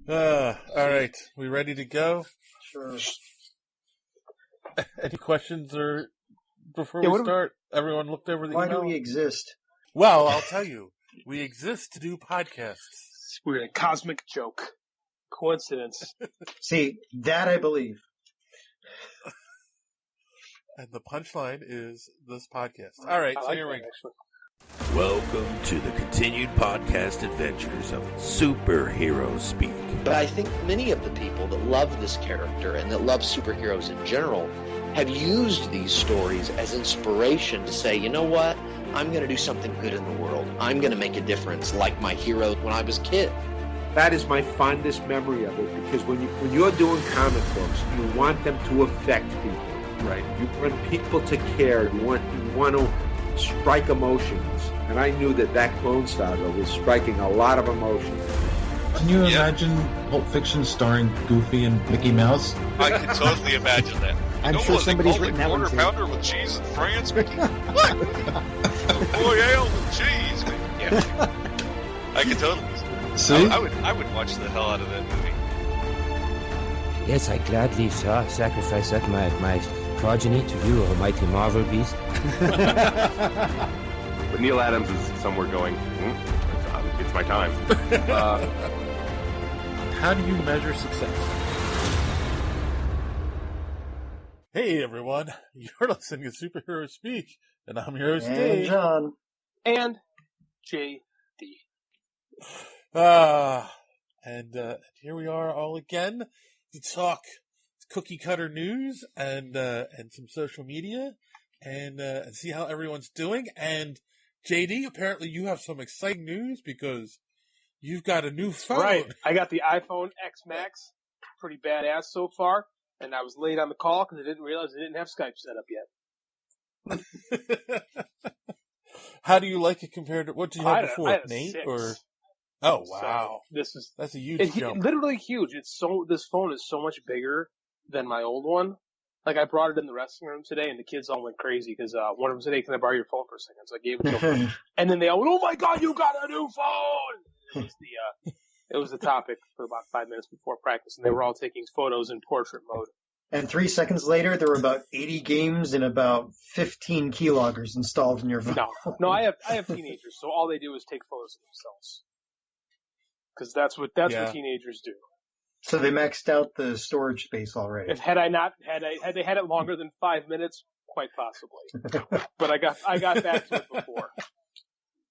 All right. We ready to go? Sure. Any questions before we start? Everyone looked over the email? Why do we exist? Well, I'll tell you. We exist to do podcasts. We're a cosmic joke. Coincidence. See, that I believe. And the punchline is this podcast. All right, so here we go. Welcome to the continued podcast adventures of Superhero Speak. But I think many of the people that love this character and that love superheroes in general have used these stories as inspiration to say, you know what? I'm going to do something good in the world. I'm going to make a difference like my hero when I was a kid. That is my fondest memory of it, because when you're doing comic books, you want them to affect people. Right. You want people to care. You want to strike emotions. And I knew that Clone Saga was striking a lot of emotions. Can you imagine Pulp Fiction starring Goofy and Mickey Mouse? I can totally imagine that. I'm sure somebody's written that one quarter too. pounder with cheese and France, Mickey? What? Boy, ale with cheese, Mickey. Yeah. I can totally. See? I would watch the hell out of that movie. Yes, I gladly sacrifice that my progeny to you, almighty Marvel beast. But Neil Adams is somewhere going, it's my time. How do you measure success? Hey, everyone. You're listening to Superhero Speak, and I'm your host, And Dave. John. And J.D. And here we are all again to talk cookie cutter news and some social media and see how everyone's doing. And JD, apparently you have some exciting news because you've got a new phone. Right. I got the iPhone X Max. Pretty badass so far. And I was late on the call because I didn't realize I didn't have Skype set up yet. How do you like it compared to what did you have before? I had a Nate 6. or oh wow, So that's a huge jump. Literally huge. This phone is so much bigger than my old one. Like I brought it in the wrestling room today, and the kids all went crazy because one of them said, "Hey, can I borrow your phone for a second?" So I gave it to them, and then they all went, "Oh my God, you got a new phone!" It was the topic for about 5 minutes before practice, and they were all taking photos in portrait mode. And 3 seconds later, there were about 80 games and about 15 keyloggers installed in your phone. No, I have teenagers, so all they do is take photos of themselves. Because that's what teenagers do. So they maxed out the storage space already. Had they had it longer than 5 minutes, quite possibly. But I got back to it before.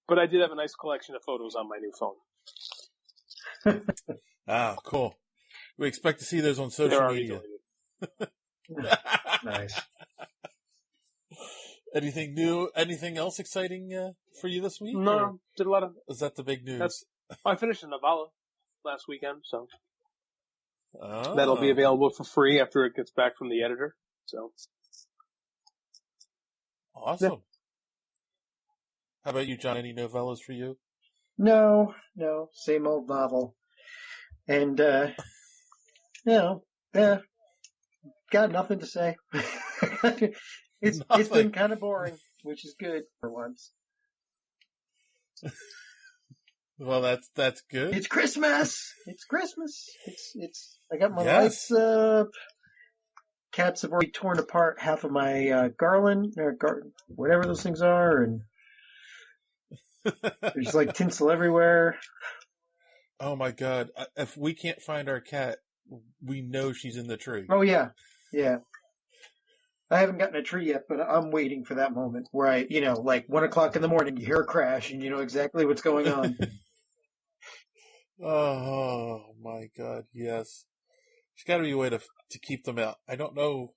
But I did have a nice collection of photos on my new phone. Ah, cool. We expect to see those on social media. Nice. Anything new? Anything else exciting for you this week? No, did a lot of. Is that the big news? I finished a novella last weekend, so that'll be available for free after it gets back from the editor. So awesome. Yeah. How about you, John? Any novellas for you? No, same old novel. And, got nothing to say. It's been kind of boring, which is good for once. Well, that's good. It's Christmas. It's. I got my lights up. Cats have already torn apart half of my garland, or whatever those things are, and there's like tinsel everywhere. Oh my God! If we can't find our cat, we know she's in the tree. Oh yeah. I haven't gotten a tree yet, but I'm waiting for that moment where I, like 1 o'clock in the morning, you hear a crash and you know exactly what's going on. Oh my God! Yes, there's got to be a way to keep them out. I don't know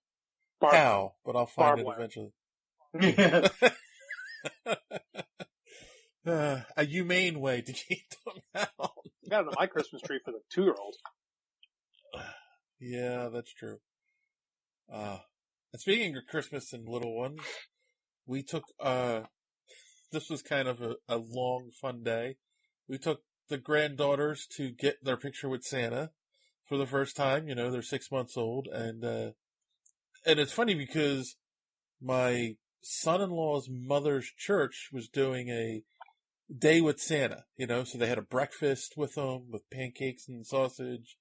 how, but I'll find it eventually. A humane way to keep them out. I got it on my Christmas tree for the 2-year-old. Yeah, that's true. And speaking of Christmas and little ones, we took, this was kind of a long, fun day. We took the granddaughters to get their picture with Santa for the first time. They're 6 months old. And it's funny because my son-in-law's mother's church was doing a day with Santa, so they had a breakfast with him with pancakes and sausage,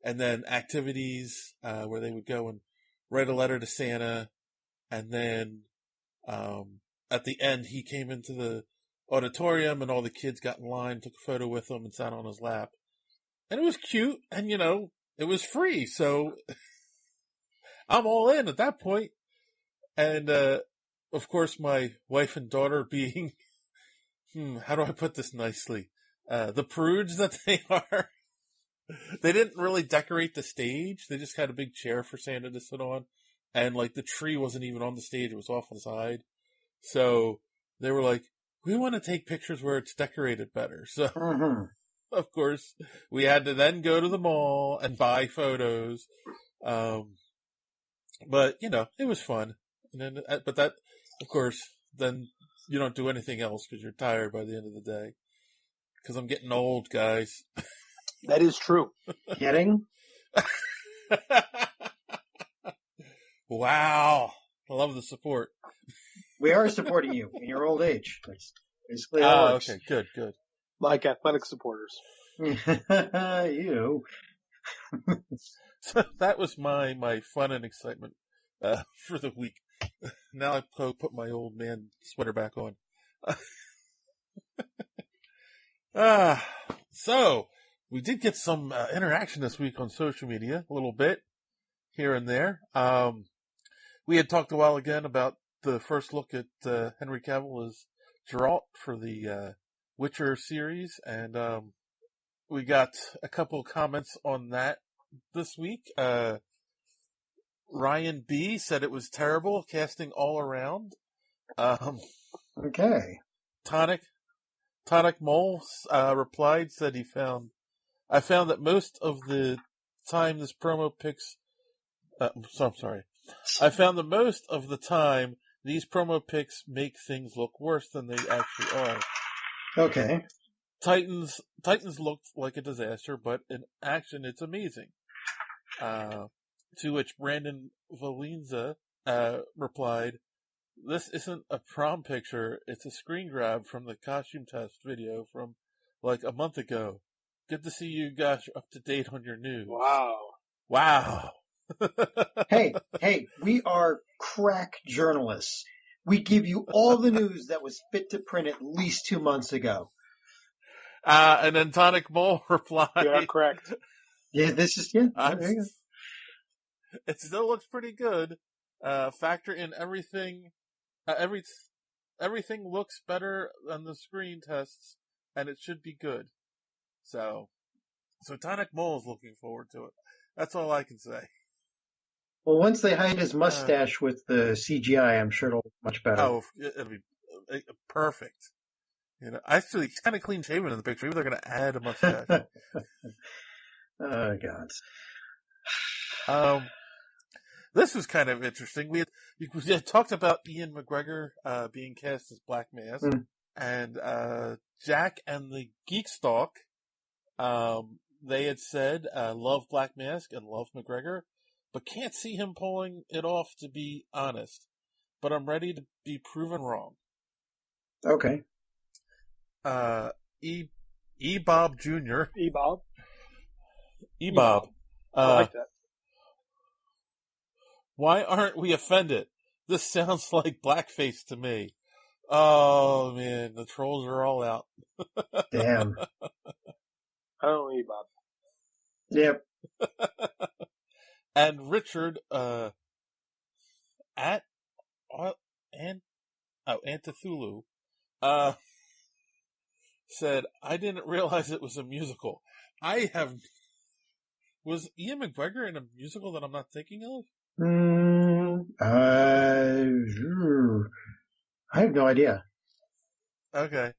and then activities where they would go and write a letter to Santa, and then at the end he came into the auditorium and all the kids got in line, took a photo with him and sat on his lap, and it was cute, and it was free, so I'm all in at that point. And of course my wife and daughter being how do I put this nicely? The prudes that they are. They didn't really decorate the stage. They just had a big chair for Santa to sit on. And, the tree wasn't even on the stage. It was off on the side. So, they were like, we want to take pictures where it's decorated better. So, of course, we had to then go to the mall and buy photos. But, it was fun. And then, but that, of course, then you don't do anything else because you're tired by the end of the day. Because I'm getting old, guys. That is true. Kidding? Wow. I love the support. We are supporting you in your old age. That's basically how it works. Okay, good. Like athletic supporters. You. So that was my fun and excitement for the week. Now I put my old man sweater back on. So we did get some interaction this week on social media, a little bit here and there. We had talked a while again about the first look at Henry Cavill as Geralt for the Witcher series, and we got a couple comments on that this week. Ryan B said it was terrible, casting all around. Okay. Tonic Mole replied, said I found that most of the time this promo pics, I found that most of the time these promo pics make things look worse than they actually are. Okay. Titans looked like a disaster, but in action it's amazing. To which Brandon Valenza replied, "This isn't a prom picture, it's a screen grab from the costume test video from like a month ago. Good to see you guys up to date on your news." Wow. Hey, we are crack journalists. We give you all the news that was fit to print at least 2 months ago. And then Tonic Mole replied, "Yeah, correct. Yeah, there you go. It still looks pretty good. Factor in everything. Everything looks better than the screen tests, and it should be good." So Tonic Mole is looking forward to it. That's all I can say. Well, once they hide his mustache with the CGI, I'm sure it'll look much better. Oh, it'll be perfect. Actually, he's kind of clean shaven in the picture. Maybe they're going to add a mustache. Oh, God. This was kind of interesting. We had talked about Ian McGregor being cast as Black Mask, and Jack and the Geekstalk, they had said love Black Mask and love McGregor, but can't see him pulling it off, to be honest. But I'm ready to be proven wrong. Okay. E-Bob Jr. E-Bob? E-Bob. I like that. Why aren't we offended? This sounds like blackface to me. Oh, man, the trolls are all out. Damn. I don't know E-Bob. Yep. And Richard, Antithulu, said, I didn't realize it was a musical. Was Ian McGregor in a musical that I'm not thinking of? I have no idea. Okay.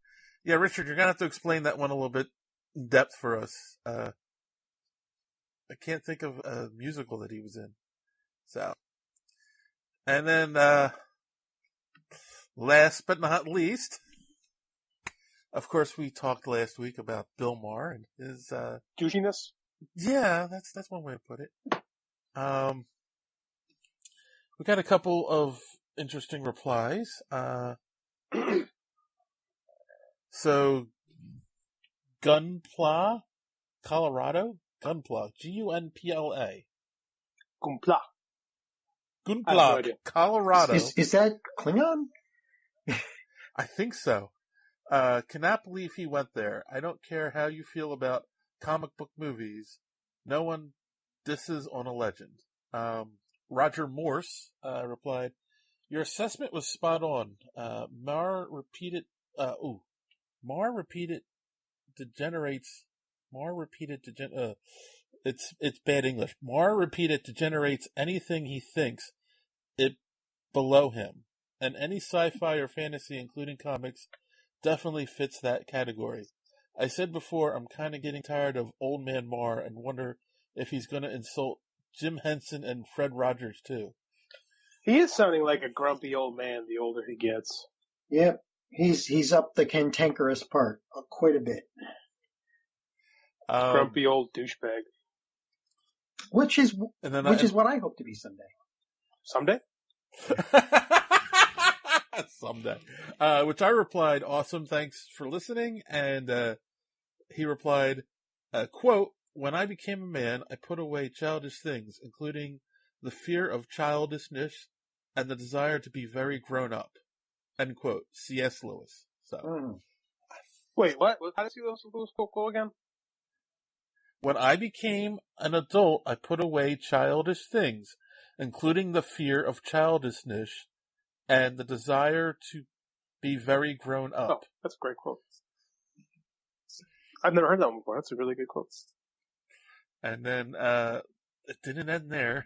Yeah, Richard, you're going to have to explain that one a little bit in depth for us. I can't think of a musical that he was in. So. And then, last but not least, of course, we talked last week about Bill Maher and his, douchiness? Yeah, that's one way to put it. We got a couple of interesting replies. So, Gunpla, Colorado? Gunpla, Gunpla. Gunpla. Gunpla, Colorado. Is that Klingon? I think so. Cannot believe he went there. I don't care how you feel about comic book movies. No one disses on a legend. Roger Morse replied, your assessment was spot on. Mar repeated it's bad English. Mar repeated degenerates anything he thinks it below him. And any sci-fi or fantasy, including comics, definitely fits that category. I said before, I'm kind of getting tired of Old Man Mar and wonder if he's going to insult Jim Henson and Fred Rogers too. He is sounding like a grumpy old man the older he gets. Yep, he's up the cantankerous part quite a bit. Grumpy old douchebag. Which is what I hope to be someday. Someday? Someday. Which I replied, awesome, thanks for listening. And he replied, quote, when I became a man, I put away childish things, including the fear of childishness and the desire to be very grown up. End quote. C.S. Lewis. So. Wait, what? How does C.S. Lewis go again? When I became an adult, I put away childish things, including the fear of childishness and the desire to be very grown up. Oh, that's a great quote. I've never heard that one before. That's a really good quote. And then it didn't end there.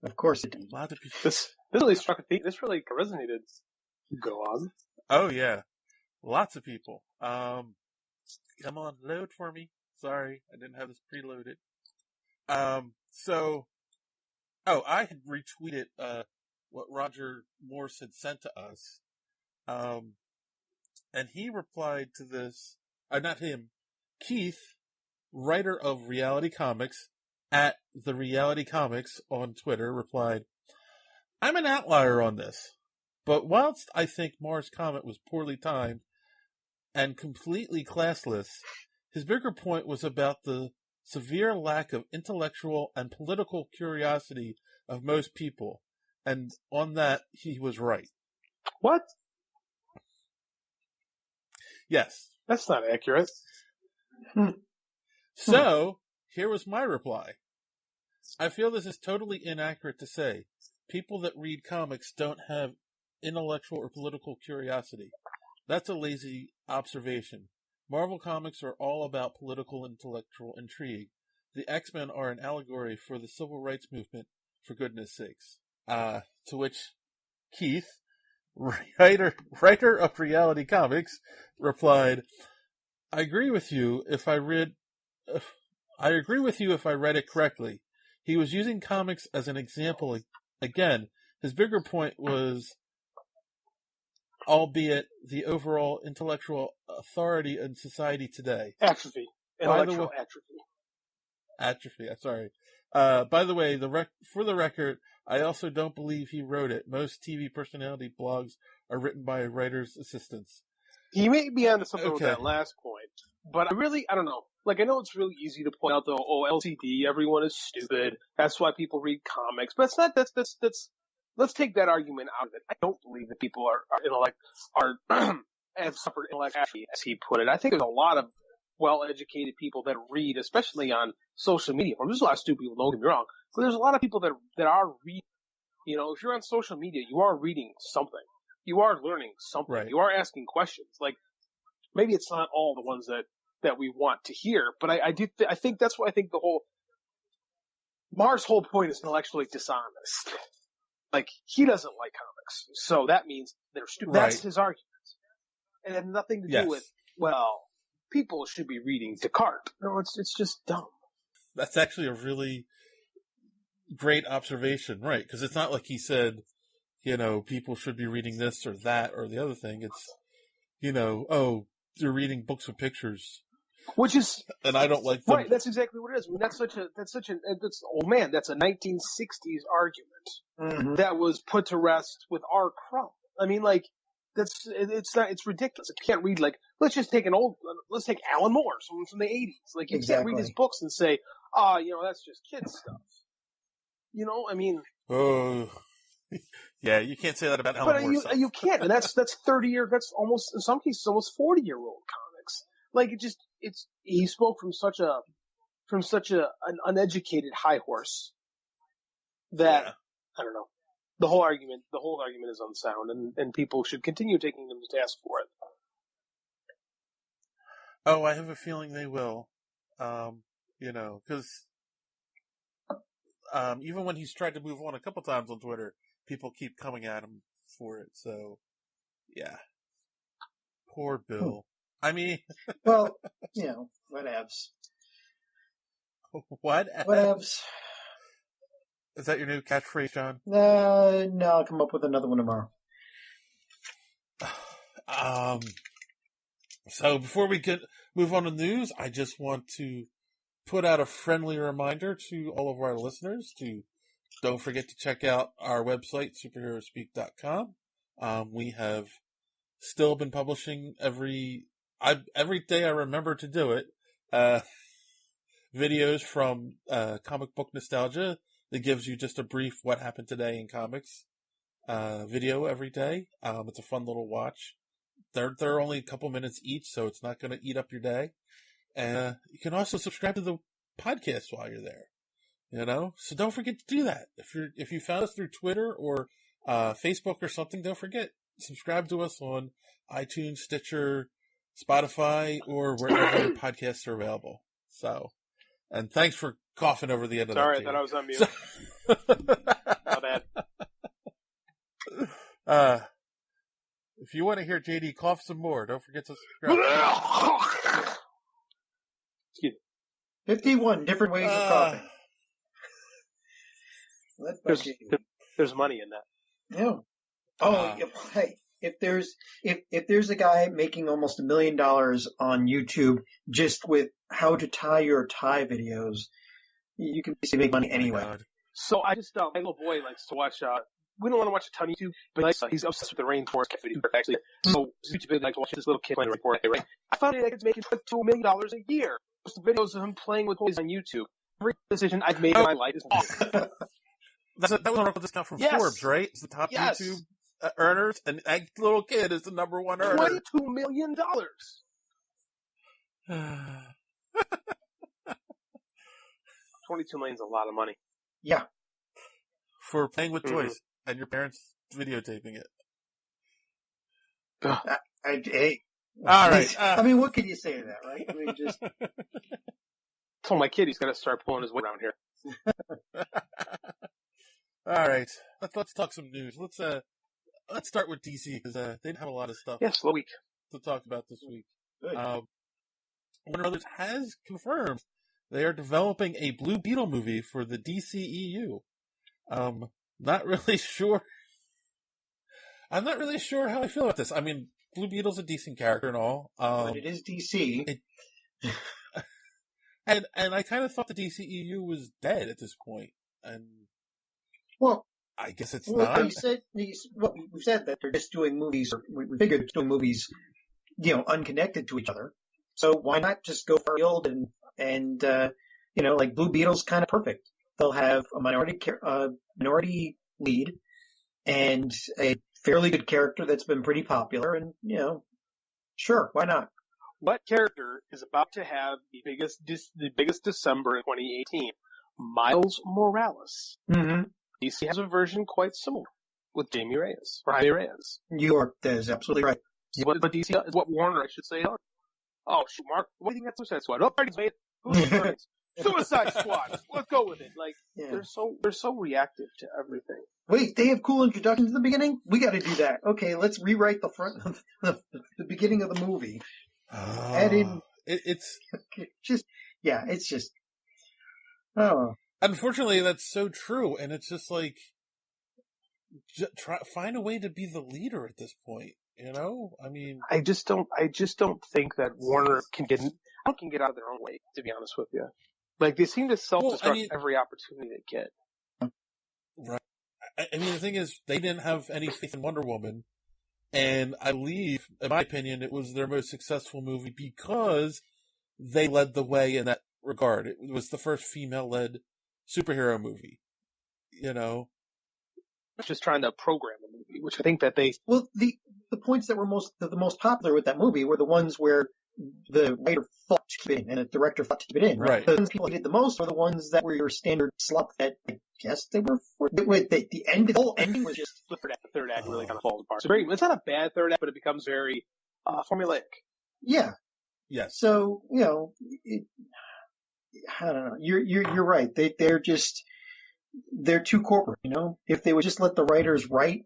Of course it didn't. A lot of people... This really struck a theme. This really resonated. Go on. Oh, yeah. Lots of people. Come on, load for me. Sorry, I didn't have this preloaded. I had retweeted what Roger Morse had sent to us. And he replied to this, not him, Keith, writer of Reality Comics, at The Reality Comics on Twitter, replied, I'm an outlier on this, but whilst I think Mar's comment was poorly timed and completely classless, his bigger point was about the severe lack of intellectual and political curiosity of most people, and on that, he was right. What? Yes. That's not accurate. So, here was my reply. I feel this is totally inaccurate to say. People that read comics don't have intellectual or political curiosity. That's a lazy observation. Marvel comics are all about political intellectual intrigue. The X-Men are an allegory for the civil rights movement, for goodness sakes. To which Keith, writer of Reality Comics, replied, I agree with you if I read it correctly. He was using comics as an example. Again, his bigger point was, albeit the overall intellectual authority in society today. Atrophy. Intellectual atrophy. Atrophy, sorry. By the way, for the record, I also don't believe he wrote it. Most TV personality blogs are written by writers' assistants. He may be onto something with that last point, but I don't know. Like, I know it's really easy to point out, LCD, everyone is stupid. That's why people read comics. But it's not, let's take that argument out of it. I don't believe that people have suffered intellectual atrophy, as he put it. I think there's a lot of well-educated people that read, especially on social media. There's a lot of stupid people, don't get me wrong, but there's a lot of people that are reading. You know, if you're on social media, you are reading something. You are learning something. Right. You are asking questions. Like, maybe it's not all the ones that we want to hear, but I think that's why I think Mar's whole point is intellectually dishonest. Like, he doesn't like comics, so that means they're stupid. Right. That's his argument. And it had nothing to do with, people should be reading Descartes. No, it's just dumb. That's actually a really great observation, right? Because it's not like he said, people should be reading this or that or the other thing. It's, you're reading books with pictures. Which is, and I don't like them. Right, that's exactly what it is. I mean, that's a 1960s argument that was put to rest with R. Crumb. I mean, like, it's ridiculous. You can't read, like, let's take Alan Moore, someone from the 80s. Like, you can't read his books and say, that's just kid stuff. I mean. Oh. Yeah, you can't say that about Alan Moore stuff. You can't, and that's 30-year, that's almost, in some cases, almost 40-year-old comics. Like, he spoke from such an uneducated high horse that, I don't know. The whole argument is unsound, and people should continue taking them to task for it. Oh, I have a feeling they will. Because even when he's tried to move on a couple times on Twitter, people keep coming at him for it. So, yeah. Poor Bill. I mean... Well, whatevs. Whatevs? Is that your new catchphrase, John? No, I'll come up with another one tomorrow. So before we move on to news, I just want to put out a friendly reminder to all of our listeners to don't forget to check out our website, superheroespeak.com. We have still been publishing every day I remember to do it, videos from Comic Book Nostalgia that gives you just a brief what happened today in comics video every day. It's a fun little watch. They're only a couple minutes each, so it's not going to eat up your day. And you can also subscribe to the podcast while you're there. So don't forget to do that. If you found us through Twitter or Facebook or something, don't forget, subscribe to us on iTunes, Stitcher, Spotify, or wherever podcasts are available. So, and thanks for coughing over the end of that. Sorry, I thought I was on mute. My bad. If you want to hear JD cough some more, don't forget to subscribe. Excuse me. 51 different ways of coughing. There's money in that. Yeah. Oh, hey, if there's a guy making almost $1 million on YouTube just with how to tie your tie videos, you can basically make money anyway. So I just, my little boy likes to watch, we don't want to watch a ton of YouTube, but he's obsessed with the rainforest cat videos, actually. So YouTube likes to watch this little kid playing rainforest, right? I found out it's making $2 million a year. Just videos of him playing with toys on YouTube. Every decision I've made in my life is wrong. That was an article discount from Forbes, right? It's the top YouTube earners, and that little kid is the number one earner. $22 million. $22 million is a lot of money. Yeah. For playing with toys and your parents videotaping it. Hey. All right. I mean, what can you say to that, right? I mean, just. I told my kid he's got to start pulling his weight around here. All right. Let's talk some news. Let's start with DC because they didn't have a lot of stuff. Slow week to talk about this week. Warner Brothers has confirmed they are developing a Blue Beetle movie for the DCEU. Not really sure. I'm not really sure how I feel about this. I mean, Blue Beetle's a decent character and all. But it is DC. And I kind of thought the DCEU was dead at this point. And well, I guess it's not. We said that they're just doing movies, or we figured they're doing movies, unconnected to each other. So why not just go for field and like Blue Beetle's kind of perfect. They'll have a minority lead and a fairly good character that's been pretty popular, and sure, why not? What character is about to have the biggest December in 2018? Miles Morales. Mm-hmm. DC has a version quite similar with Jaime Reyes. That is absolutely right. But DC is what Warner, I should say. Oh, shoot, Mark, what do you think that's Suicide Squad? Oh, already made it. Suicide Squad. Let's go with it. They're so reactive to everything. Wait, they have cool introductions in the beginning? We got to do that. Okay, let's rewrite the front of the beginning of the movie. Add in. It's just. Oh. Unfortunately, that's so true, and it's just like find a way to be the leader at this point. I mean, I just don't think that Warner can get out of their own way. To be honest with you, like they seem to self-destruct every opportunity they get. Right. I mean, the thing is, they didn't have any faith in Wonder Woman, And I believe, in my opinion, it was their most successful movie because they led the way in that regard. It was the first female-led superhero movie. You know? Just trying to program the movie, which I think that they... Well, the points that were the most popular with that movie were the ones where the writer fought to keep it in and the director fought to keep it in. Right. The ones people hated the most were the ones that were your standard slop that I guess they were for. The whole ending was just... The third act really kind of falls apart. It's not a bad third act, but it becomes very formulaic. Yeah. Yes. So, I don't know. You're right. They're too corporate, If they would just let the writers write.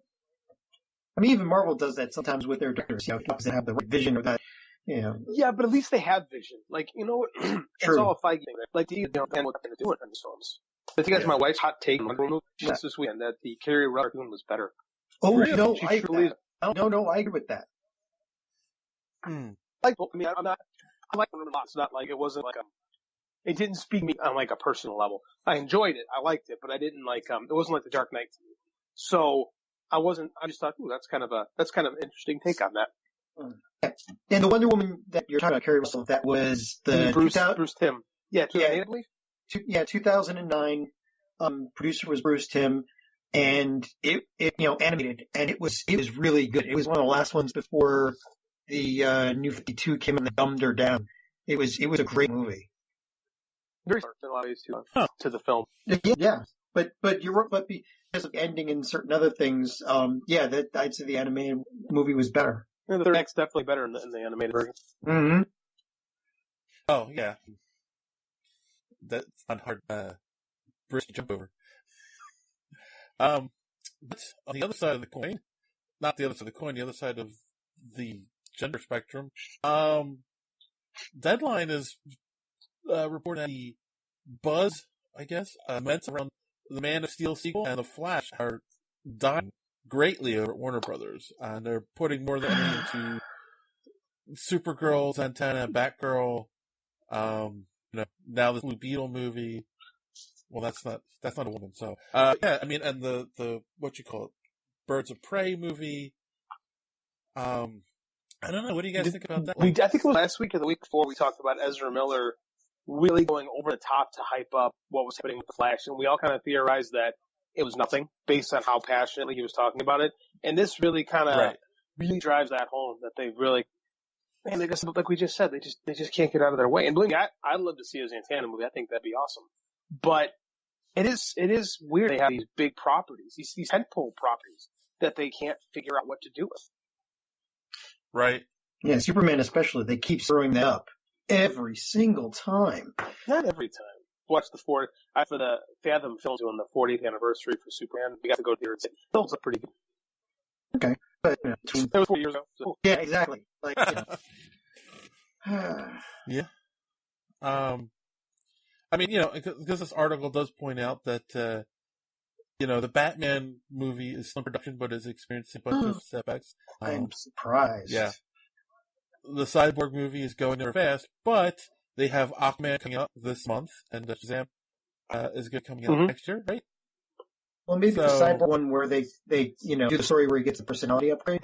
I mean, even Marvel does that sometimes with their directors, because they have the right vision or that, Yeah, but at least they have vision. Like, it's all a fight game. Like, you don't know what they're going to do in these films. I think that's my wife's hot take on Wonder Woman this weekend, that the Carrie Russell was better. Oh, really? No, I agree with that. I like Wonder Woman a lot. It's not like it wasn't like it didn't speak to me on like a personal level. I enjoyed it. I liked it, but I didn't like, it wasn't like the Dark Knight to me. So I just thought, that's kind of an interesting take on that. And the Wonder Woman that you're talking about, Carrie Russell, that was the Bruce Timm. Yeah, 2008, I believe. 2009. Producer was Bruce Timm, and it animated, and it was really good. It was one of the last ones before the New 52 came and dumbed her down. It was a great movie. Very similar in a lot of ways to the film. Yeah, but because of ending and certain other things, that I'd say the animated movie was better. Yeah, the third act's definitely better in the animated version. Mm-hmm. Oh yeah, that's not hard. Bridge to jump over. But on the other side of the coin, not the other side of the coin, the other side of the gender spectrum, Deadline is reporting the buzz, I guess, immense around the Man of Steel sequel and the Flash are dying greatly over at Warner Brothers, and they're putting more than into Supergirl, Zatanna, Batgirl, now this Blue Beetle movie. Well, that's not a woman. So, yeah, I mean, and the what you call it, Birds of Prey movie. I don't know. What do you guys think about that? I think it was last week or the week before we talked about Ezra Miller really going over the top to hype up what was happening with the Flash, and we all kind of theorized that it was nothing based on how passionately he was talking about it. And this really kind of really drives that home that they really, man, they just, like we just said, they just can't get out of their way. And believe me, I'd love to see a Zatanna movie. I think that'd be awesome. But it is weird they have these big properties, these tentpole properties that they can't figure out what to do with. Right. Yeah, Superman especially, they keep throwing that up every single time. Not every time. Watch for the Fathom film doing the 40th anniversary for Superman. We got to go to the Earth. Films look pretty good. Okay. But, that was 4 years ago. So. Yeah, exactly. Like, yeah. I mean, because this article does point out that, the Batman movie is still in production, but is experiencing a bunch of setbacks. I'm surprised. Yeah. The Cyborg movie is going there fast, but they have Aquaman coming out this month, and Shazam is going to coming out next year, right? Well, maybe the Cyborg one where they do the story where he gets the personality upgrade.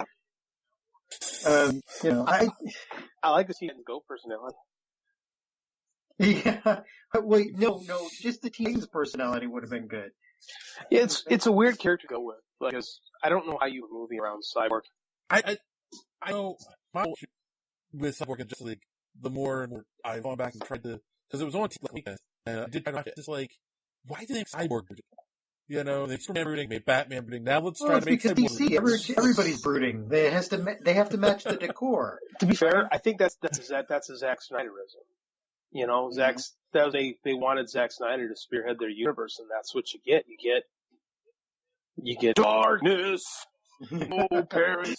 I like to see him go personality. Yeah. Wait, no, just the team's personality would have been good. Yeah, it's a weird character to go with, because I don't know how you would movie around Cyborg. I know my issue with Cyborg and Justice League, the more and more I've gone back and tried to, because it was on TV weekend, and I did try to watch it, just like, why did they make Cyborg brooding? They Superman brooding, made Batman brooding, now let's try to make Cyborg DC, everybody's brooding. They have to match the decor. To be fair, I think that's a Zack Snyderism. They wanted Zack Snyder to spearhead their universe, and that's what you get. You get darkness. Oh, Paris.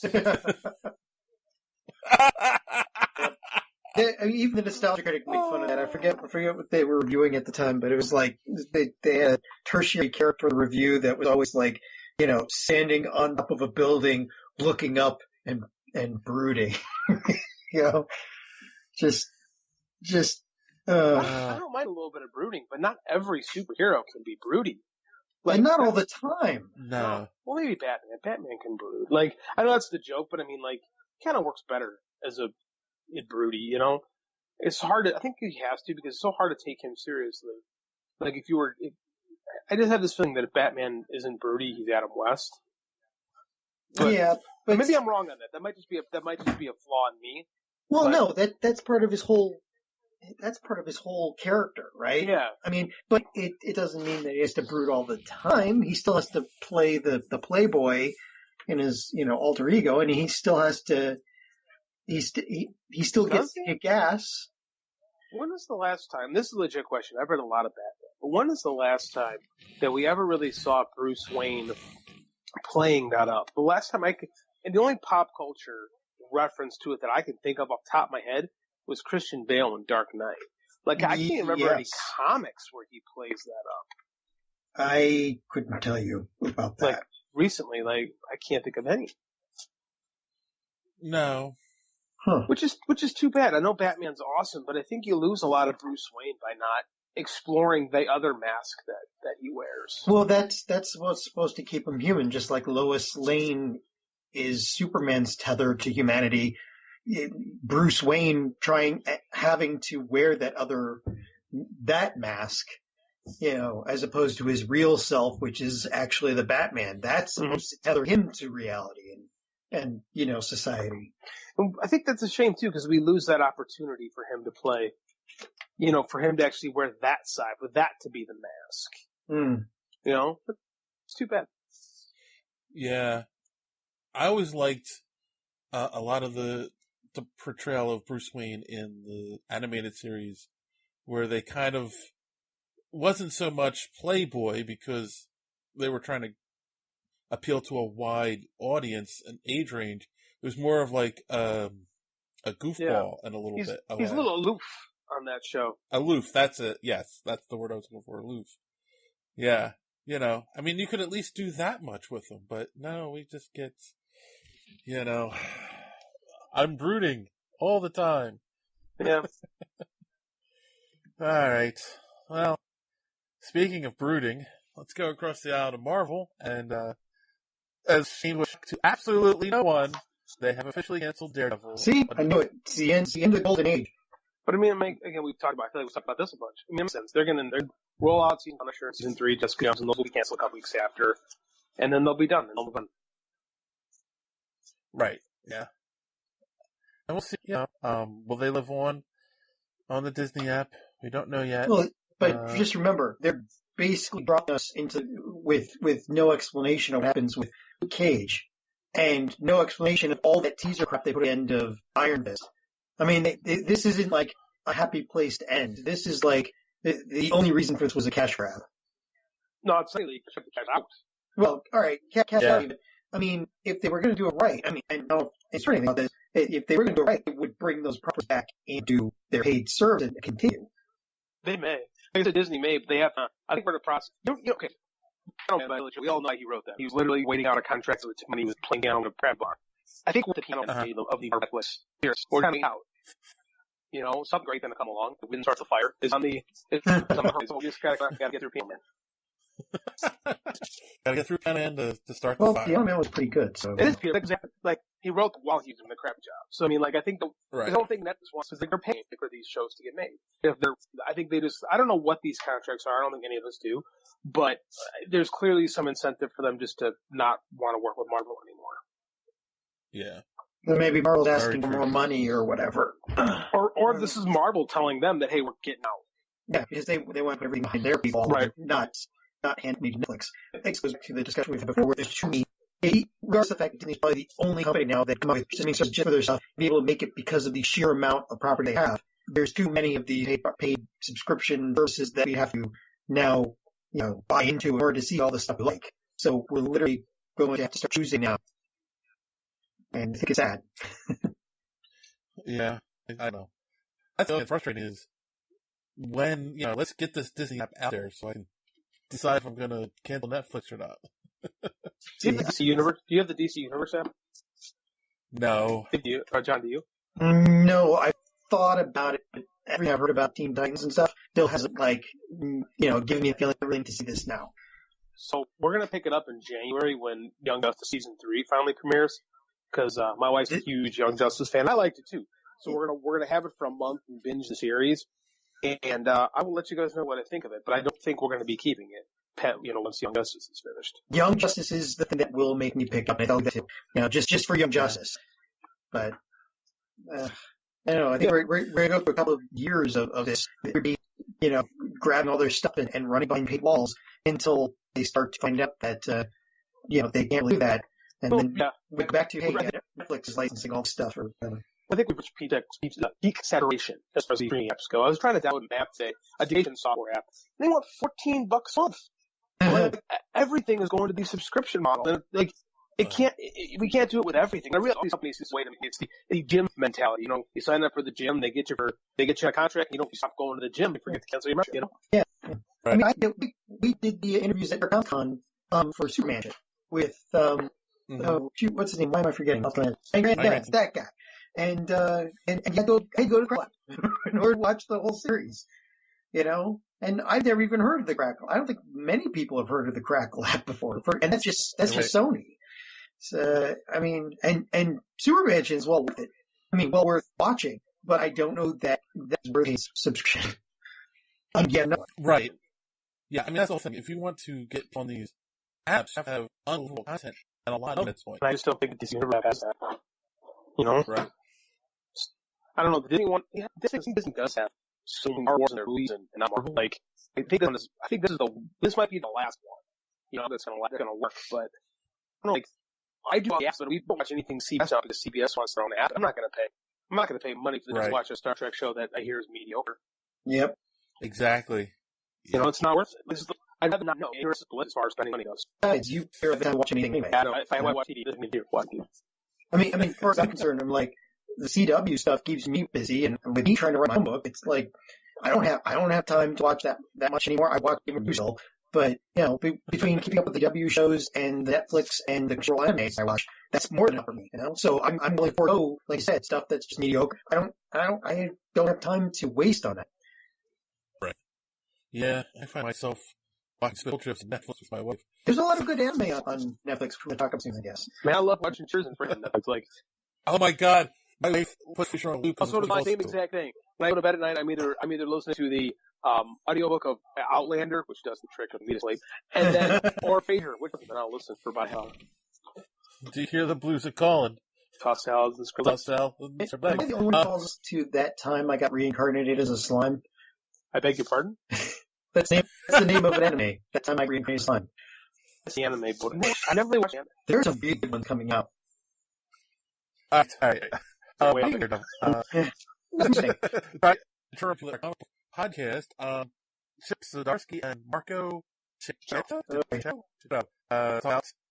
Even the nostalgia critic made fun of that. I forget what they were reviewing at the time, but it was like they had a tertiary character review that was always like, standing on top of a building, looking up and brooding. Just. I don't mind a little bit of brooding, but not every superhero can be broody. and not all the time. No. Well, maybe Batman. Batman can brood. Like, I know that's the joke, but I mean, like, he kind of works better as a broody, you know? It's hard to, I think he has to because it's so hard to take him seriously. Like, I just have this feeling that if Batman isn't broody, he's Adam West. But maybe I'm wrong on that. That might just be a flaw in me. Well, no, that's part of his whole character, right? Yeah. I mean, but it doesn't mean that he has to brood all the time. He still has to play the playboy in his, alter ego, and he still has to, he still gets to kick ass. When was the last time, this is a legit question, I've read a lot of Batman, but when is the last time that we ever really saw Bruce Wayne playing that up? The last time and the only pop culture reference to it that I can think of off the top of my head was Christian Bale in Dark Knight. Like, I can't remember any comics where he plays that up. I couldn't tell you about that. Like, recently, I can't think of any. No. Huh. Which is too bad. I know Batman's awesome, but I think you lose a lot of Bruce Wayne by not exploring the other mask that he wears. Well, that's what's supposed to keep him human, just like Lois Lane is Superman's tether to humanity. Bruce Wayne having to wear that mask, as opposed to his real self, which is actually the Batman. That's supposed to tether him to reality and society. I think that's a shame too, because we lose that opportunity for him to play, for him to actually wear that side, for that to be the mask. But it's too bad. Yeah. I always liked a lot of the portrayal of Bruce Wayne in the animated series, where they kind of wasn't so much playboy because they were trying to appeal to a wide audience and age range. It was more of like a goofball and a little bit. He's a little aloof on that show. Aloof, that's it. Yes, that's the word I was looking for. Aloof. Yeah, I mean, you could at least do that much with him, but no, we just get, I'm brooding all the time. Yeah. All right. Well, speaking of brooding, let's go across the aisle to Marvel, and as seen with to absolutely no one, they have officially canceled Daredevil. See, I knew it. It's the end of the golden age. But I mean, again, we've talked about. I feel like we've talked about this a bunch. I mean, in a sense, they're roll out season Punisher, season 3, Jessica Jones, and those will be canceled a couple weeks after, and then they'll be done. And they'll move on. Right. Yeah. And we'll see. Will they live on the Disney app? We don't know yet. Well, but just remember, they're basically brought us into with no explanation of what happens with Luke Cage, and no explanation of all that teaser crap they put at the end of Iron Fist. I mean, this isn't like a happy place to end. This is like the only reason for this was a cash grab. No, it's slightly cash out. Well, all right, cash out. I mean, if they were going to do it right, I mean, I don't know if it's anything about this. If they were going to do it right, it would bring those properties back and do their paid service and continue. They may. Like I said, Disney may, but they have to. I think we're in the process. Okay. We all know he wrote that. He was literally waiting out a contract when he was playing down on a crab bar. I think with the piano of the reckless spirits, or coming out. Something great gonna come along. The wind starts the fire. It's on the horizon. So we just gotta get through Piano Man. Gotta get through Piano Man to start the fire. Well, Piano Man was pretty good. So it is exactly like he wrote while he was doing the crap job. So I mean, like I think I don't think Netflix wants because they're paying for these shows to get made. I think they just I don't know what these contracts are. I don't think any of us do, but there's clearly some incentive for them just to not want to work with Marvel anymore. Yeah. Then maybe Marvel's asking for more money or whatever. Or this is Marvel telling them that, hey, we're getting out. Yeah, because they want to put everything behind their people, right? Not hand me to Netflix. It goes back to the discussion we've had before, where there's too many. Regardless of the fact that Disney's probably the only company now that come up with streaming services just for their stuff, be able to make it because of the sheer amount of property they have. There's too many of these paid subscription services that we have to now, buy into in order to see all the stuff we like. So we're literally going to have to start choosing now. And I think it's sad. Yeah, I know. That's the only frustrating is when, let's get this Disney app out there so I can decide if I'm going to cancel Netflix or not. Do you have the DC Universe? Do you have the DC Universe app? No. John, do you? No, I thought about it, but everything I've heard about Teen Titans and stuff still hasn't, given me a feeling to see this now. So we're going to pick it up in January when Young Justice Season 3 finally premieres, because my wife's a huge Young Justice fan. I liked it too. So we're gonna have it for a month and binge the series, and I will let you guys know what I think of it. But I don't think we're going to be keeping it, once Young Justice is finished. Young Justice is the thing that will make me pick up. I tell you that too. Just for Young Justice. But I don't know. I think we're going to go through a couple of years of this. They'd be, grabbing all their stuff and running behind paid walls until they start to find out that they can't do that, and then we go back to Netflix is licensing all this stuff or whatever. I think we've reached peak saturation as far as the streaming apps go. I was trying to download an app today, a dating software app. They want $14 a month. Like, everything is going to the subscription model. And, we can't do it with everything. I realize all these companies just wait a minute. It's the gym mentality. You sign up for the gym, they get you a contract. You stop going to the gym, you forget to cancel your membership. Yeah. Right. I mean, we did the interviews at Constantine for Superman with what's his name? Why am I forgetting? That guy. And you go to Crack in order to watch the whole series, And I've never even heard of the Crackle. I don't think many people have heard of the Crackle app before, and that's just Sony. So I mean, and Superman is well worth it. I mean, well worth watching, but I don't know that that's worth a subscription. Right. Yeah, I mean that's the whole thing. If you want to get on these apps, you have to have unbelievable content and a lot of it. I just don't think Disney ever has that. Right. I don't know. The Disney one, Disney does have so many Star Wars in their movies and not Marvel. I think this might be the last one. That's gonna work. But I don't know. I do apps, but we don't watch anything CBS now because CBS wants their own app. I'm not gonna pay money for to watch a Star Trek show that I hear is mediocre. Yep. Exactly. It's not worth it. I'd rather not know as far as spending money goes. Besides, you barely time watch anything anyway. Yeah, no, if I watch TV, it doesn't mean to watch TV. I mean, as far as I'm concerned, I'm like, the CW stuff keeps me busy, and with me trying to write my own book, it's like I don't have time to watch that much anymore. I watch Game of Thrones, but between keeping up with the W shows and the Netflix and the control animes I watch, that's more than enough for me. So I'm willing to like I said, stuff that's just mediocre. I don't have time to waste on that. Right. Yeah, I find myself watching Spill Trips and Netflix with my wife. There's a lot of good anime on Netflix from the talk-up scene, I guess. Man, I love watching Cheers and Friends. It's oh my god, my wife puts Fisher on loop. Also, my same exact thing. When I go to bed at night, I'm either listening to the audiobook of Outlander, which does the trick of me to sleep, and then or Phaser, which I'll listen for about an hour. Do you hear the blues are calling? Toss salads and skrillex. Am I the only one who calls to that time I got reincarnated as a slime? I beg your pardon? That's the name of an anime. That time I reincarnated as a slime. That's the anime book. I never really watched anime. There's a really good one coming out. Podcast. Chip Zdarsky and Marco Cicchetto about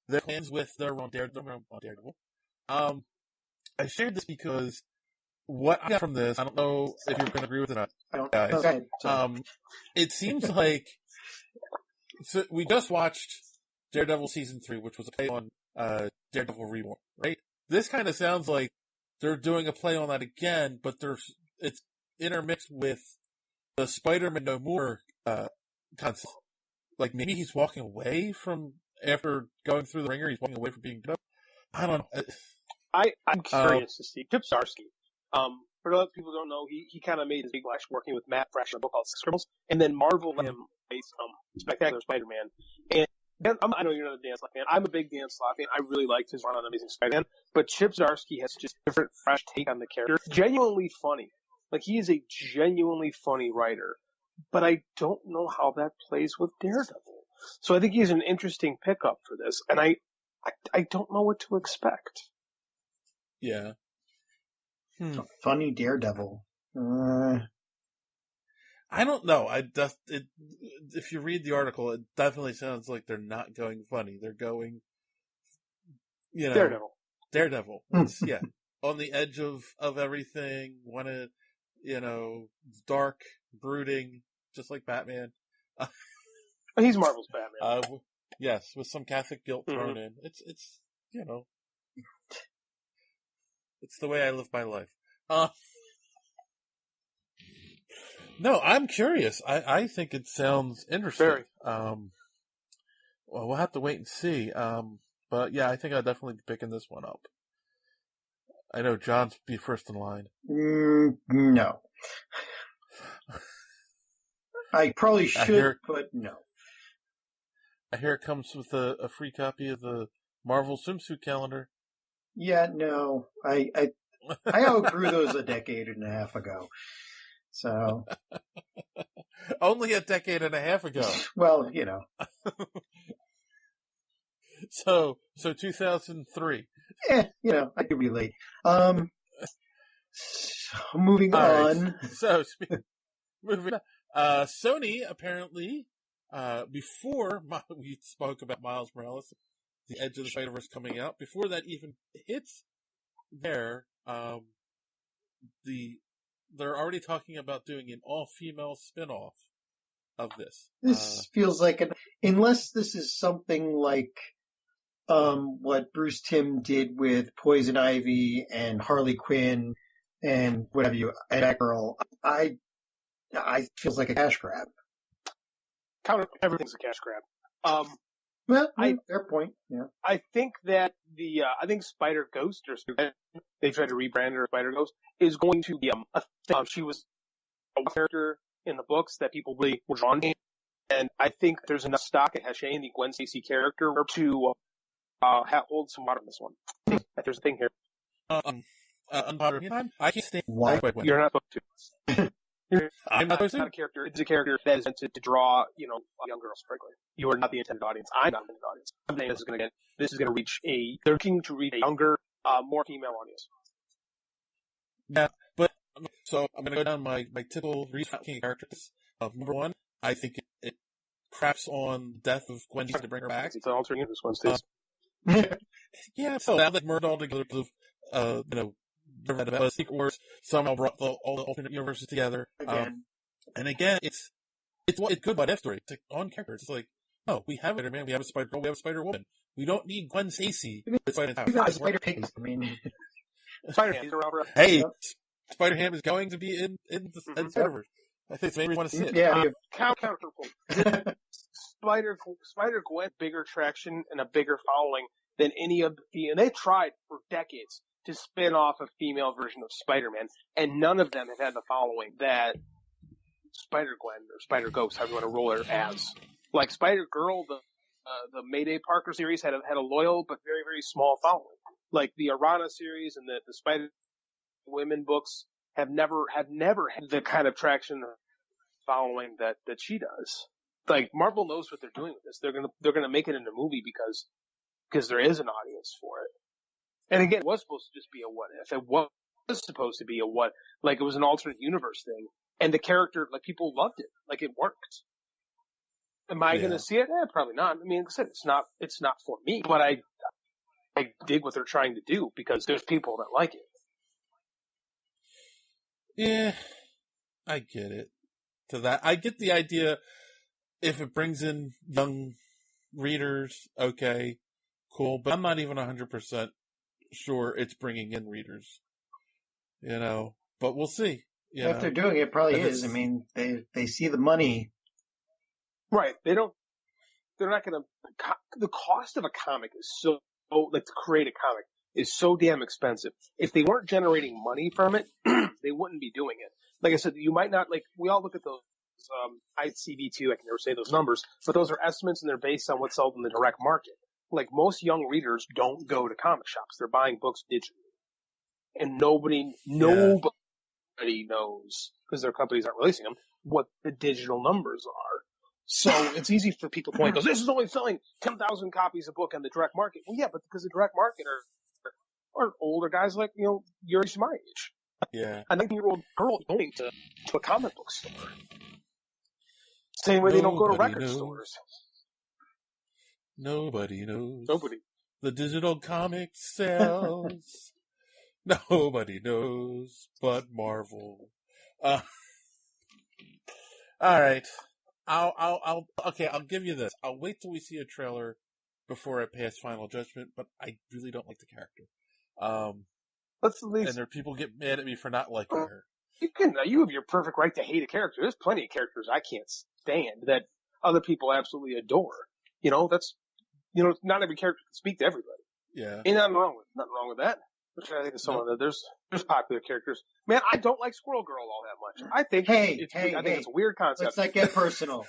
their plans with their on Daredevil. I shared this because what I got from this, I don't know if you're going to agree with it or not, guys. It seems like we just watched Daredevil Season 3, which was a play on Daredevil Reborn, right? This kind of sounds like they're doing a play on that again, but it's intermixed with the Spider-Man No More concept. Like, maybe he's walking away from, after going through the ringer, he's walking away from being beat up. I don't know. I'm curious to see. Chip Zdarsky. For those people who don't know, he kind of made his big splash working with Matt Fraction on a book called Scribbles, and then Marvel let him face Spectacular Spider-Man. And I know you're not a Dan Slott fan. I'm a big Dan Slott fan. I really liked his run on Amazing Spider-Man, but Chip Zdarsky has just a different, fresh take on the character. It's genuinely funny. Like, he is a genuinely funny writer, but I don't know how that plays with Daredevil. So I think he's an interesting pickup for this, and I don't know what to expect. Yeah. Funny Daredevil. I don't know. If you read the article, it definitely sounds like they're not going funny. They're going, Daredevil. Yeah. On the edge of everything. Dark, brooding, just like Batman. He's Marvel's Batman. Yes, with some Catholic guilt thrown in. It's it's the way I live my life. No, I'm curious. I think it sounds interesting. Very. Well, we'll have to wait and see. But yeah, I think I'll definitely be picking this one up. I know John's be first in line. No. I probably should, but no. I hear it comes with a free copy of the Marvel swimsuit calendar. Yeah, no. I outgrew those a decade and a half ago. So. Only a decade and a half ago. Well, you know. So 2003. You know, I could relate. Moving on. Right. So, moving on. Sony, apparently, before we spoke about Miles Morales, the Edge of the Spider-Verse coming out, before that even hits there, they're already talking about doing an all-female spin-off of this. This feels like unless this is something like what Bruce Timm did with Poison Ivy and Harley Quinn and whatever and Batgirl, I feels like a cash grab. Everything's a cash grab. Well, fair point. Yeah. I think that I think Spider Ghost, or they tried to rebrand her Spider Ghost, is going to be a thing. She was a character in the books that people really were drawn to, and I think there's enough stock at Hachette in the Gwen Stacy character to hold some water in this one. There's a thing here. I can't stand why you're not supposed to. I'm not a character. It's a character that is meant to draw, a young girl, frankly. You are not the intended audience. I'm not the intended audience. I'm saying this is going to reach they're looking to reach a younger, more female audience. Yeah, but, so I'm going to go down my typical reading characters. Number one, I think it craps on death of Gwen to bring her back. It's an alternate universe, Wednesdays. Yeah, so now that merged all together, Secret Wars somehow brought all the alternate universes together. And again, it's good about F story. It's like on character. It's like, oh, we have Spider-Man, we have a Spider-Girl, we have a Spider-Woman. We don't need Gwen Stacy. Spider-Pigs. I mean, Spider-Ham. Hey, Spider-Ham is going to be in the Spider-Verse. I think maybe we want to see it. Yeah. Counterpoint. Spider-Gwen, bigger traction and a bigger following than any of and they tried for decades to spin off a female version of Spider-Man, and none of them have had the following that Spider-Gwen or Spider-Ghost, however you want to roll her as. Like Spider-Girl, the Mayday Parker series had a loyal but very, very small following. Like the Arana series and the Spider-Women books have never had the kind of traction or following that she does. Like Marvel knows what they're doing with this. They're gonna make it into a movie because there is an audience for it. And again, it was supposed to just be a what if. It was supposed to be a what, like it was an alternate universe thing. And the character, like people loved it. Like it worked. Am I going to see it? Probably not. I mean, like I said, it's not for me, but I dig what they're trying to do because there's people that like it. Yeah, I get it. To that, I get the idea. If it brings in young readers, okay, cool. But I'm not even 100% sure it's bringing in readers. But we'll see. If they're doing it, probably is. I mean, they see the money. Right. They're not going to, the cost of a comic is so, like to create a comic is so damn expensive. If they weren't generating money from it, they wouldn't be doing it. Like I said, you might not, like, we all look at those, ICV2, I can never say those numbers, but those are estimates and they're based on what's sold in the direct market. Like most young readers don't go to comic shops. They're buying books digitally. And nobody knows, because their companies aren't releasing them, what the digital numbers are. So it's easy for people to point, this is only selling 10,000 copies a book on the direct market. Well, yeah, but because the direct market are older guys like, your age, my age. Yeah. A 19-year-old girl going to a comic book store. Same way they don't go to record stores. Nobody knows. Nobody. The digital comic sells. Nobody knows but Marvel. All right. I'll give you this. I'll wait till we see a trailer before I pass final judgment, but I really don't like the character. Let's at least. And there are people get mad at me for not liking her. You have your perfect right to hate a character. There's plenty of characters I can't stand that other people absolutely adore. that's, not every character can speak to everybody. Yeah. Ain't nothing wrong with that. Which I think is some of the, there's popular characters. Man, I don't like Squirrel Girl all that much. I think it's a weird concept. Let's not get personal.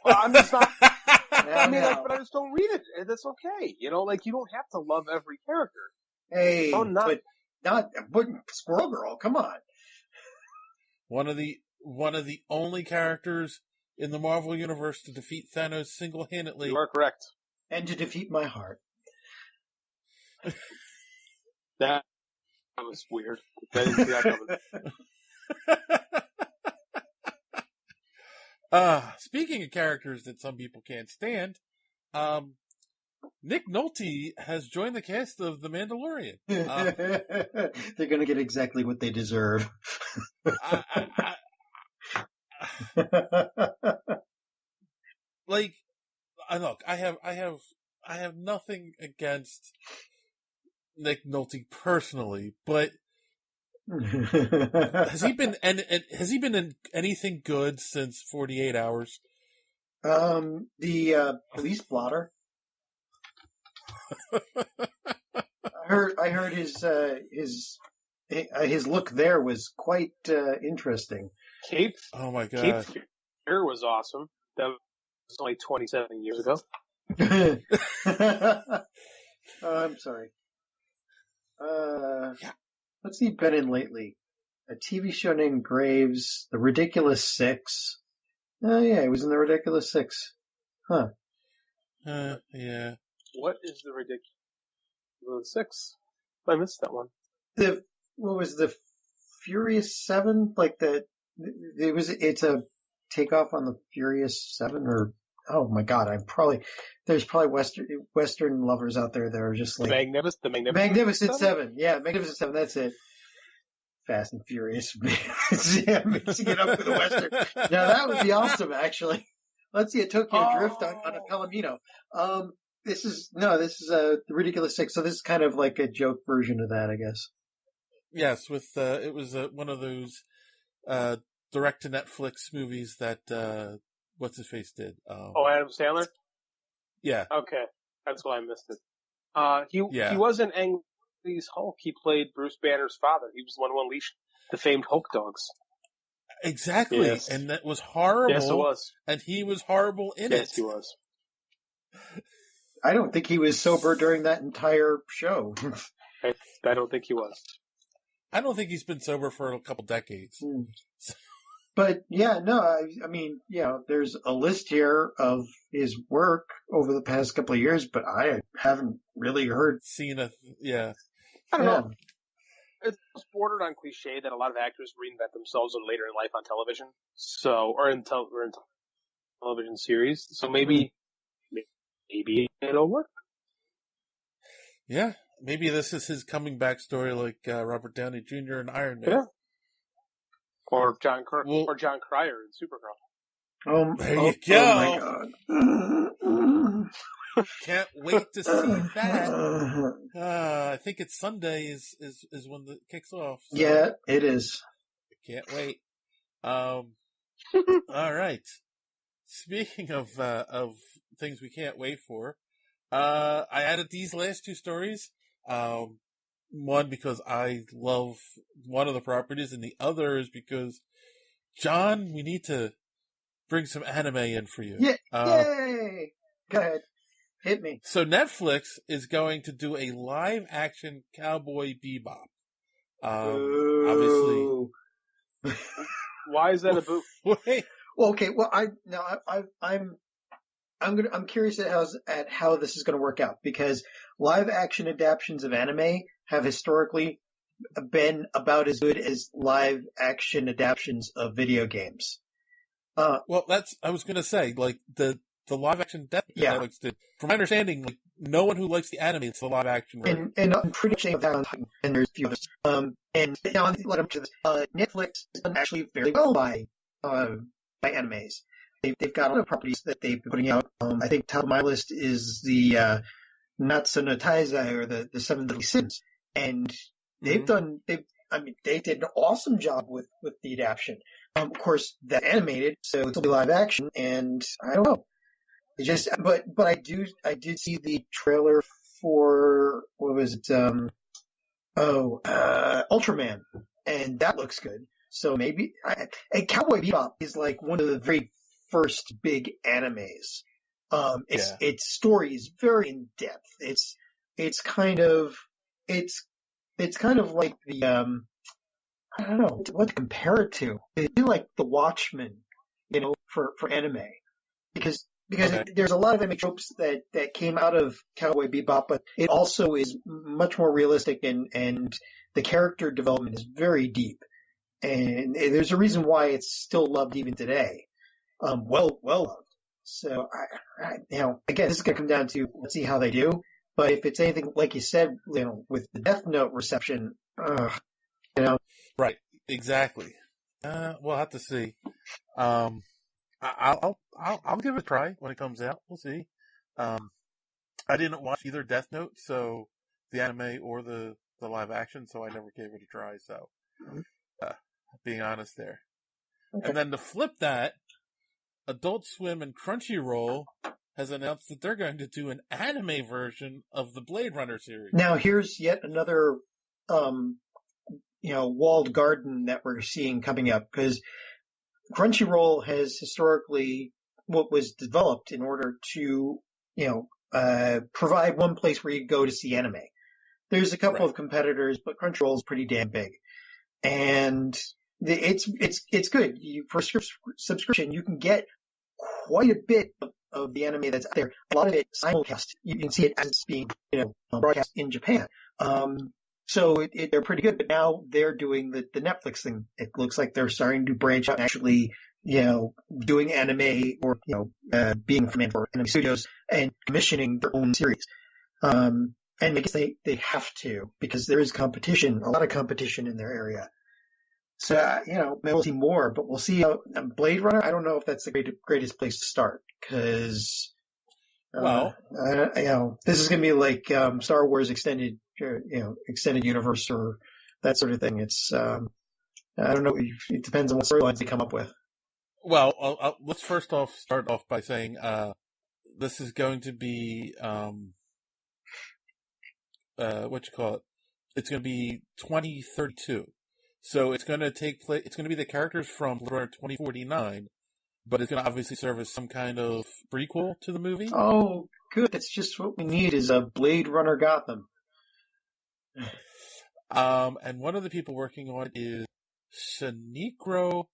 I'm just not. But I just don't read it. That's okay. You don't have to love every character. Hey, but Squirrel Girl. Come on. One of the only characters in the Marvel Universe to defeat Thanos single-handedly. You are correct. And to defeat my heart. That was weird. I didn't see that coming. Speaking of characters that some people can't stand, Nick Nolte has joined the cast of The Mandalorian. They're going to get exactly what they deserve. Look, I have nothing against Nick Nolte personally, but has he been in anything good since 48 Hours? The police blotter. I heard his look there was quite interesting. Cape. Oh my god. Cape Fear was awesome. That was only 27 years ago. I'm sorry. What's he been in lately? A TV show named Graves, The Ridiculous Six. Oh yeah, he was in The Ridiculous Six. Huh. Yeah. What is The Ridiculous Six? I missed that one. What was the Furious Seven? It's a takeoff on the Furious Seven, or oh my god, there's probably Western lovers out there that are just like the Magnificent Seven. Yeah, Magnificent Seven. That's it. Fast and Furious. Yeah, mixing it up with the Western. Now that would be awesome, actually. Let's see a Tokyo Drift on a Palomino. This is The Ridiculous Six. So this is kind of like a joke version of that, I guess. Yes, with it was one of those direct to Netflix movies that what's his face did. Adam Sandler. Yeah. Okay, that's why I missed it. He was in Ang Lee's Hulk. He played Bruce Banner's father. He was the one who unleashed the famed Hulk dogs. Exactly, yes. And that was horrible. Yes, it was. And he was horrible in it. Yes, he was. I don't think he was sober during that entire show. I don't think he was. I don't think he's been sober for a couple decades. But yeah, no, I mean, there's a list here of his work over the past couple of years, but I haven't really seen I don't know. It's bordered on cliche that a lot of actors reinvent themselves later in life on television, or in television series. So maybe it'll work. Yeah, maybe this is his coming back story, like Robert Downey Jr. in Iron Man. Yeah. Or John Cryer in Supergirl. There you go. Oh my God. Can't wait to see that. I think it's Sunday is when it kicks off. So yeah, it is. Can't wait. All right. Speaking of things we can't wait for, I added these last two stories. One, because I love one of the properties, and the other is because, John, we need to bring some anime in for you. Yeah, yay! Go ahead. Hit me. So Netflix is going to do a live-action Cowboy Bebop. Obviously. Why is that a boo? Wait. Well, okay. Well, I'm curious at how this is going to work out, because live-action adaptions of anime have historically been about as good as live-action adaptions of video games. Well, I was going to say, like, the live-action Netflix did. From my understanding, like, no one who likes the anime, it's the live-action version. And I'm pretty sure that, and there's a few others. And now, let them to this. Netflix is done actually very well by animes. They've got a lot of properties that they've been putting out. I think top of my list is the Natsu no Taizai, or the Seven Deadly Sins. And they did an awesome job with the adaptation. Of course, that's animated, so it'll be live action, and I don't know. But I did see the trailer for, what was it? Ultraman, and that looks good. So maybe, and Cowboy Bebop is like one of the very first big animes. Its story is very in depth. It's kind of like the, I don't know what to compare it to. It'd be like The Watchmen, for anime. Because there's a lot of anime tropes that came out of Cowboy Bebop, but it also is much more realistic, and the character development is very deep. And there's a reason why it's still loved even today. Well loved. So, again, this is going to come down to, let's see how they do. But if it's anything, like you said, with the Death Note reception, Right, exactly. We'll have to see. I'll give it a try when it comes out. We'll see. I didn't watch either Death Note, so the anime or the live action, so I never gave it a try. So, being honest there. Okay. And then to flip that, Adult Swim and Crunchyroll has announced that they're going to do an anime version of the Blade Runner series. Now here's yet another, walled garden that we're seeing coming up, because Crunchyroll has historically what was developed in order to, provide one place where you go to see anime. There's a couple of competitors, but Crunchyroll is pretty damn big, and it's good. For subscription, you can get quite a bit of the anime that's out there. A lot of it simulcast. You can see it as it's being, broadcast in Japan. So they're pretty good, but now they're doing the Netflix thing. It looks like they're starting to branch out and actually, doing anime or, being from for anime studios and commissioning their own series. And I guess they have to, because there is competition, a lot of competition in their area. So, maybe we'll see more, but we'll see how Blade Runner. I don't know if that's the greatest place to start, because, this is going to be like, Star Wars extended universe or that sort of thing. It's, I don't know. It depends on what storylines they come up with. Well, let's start off by saying, this is going to be, it's going to be 2032. So it's going to take place, it's going to be the characters from Blade Runner 2049, but it's going to obviously serve as some kind of prequel to the movie. Oh, good. That's just what we need, is a Blade Runner Gotham. And one of the people working on it is Shinichiro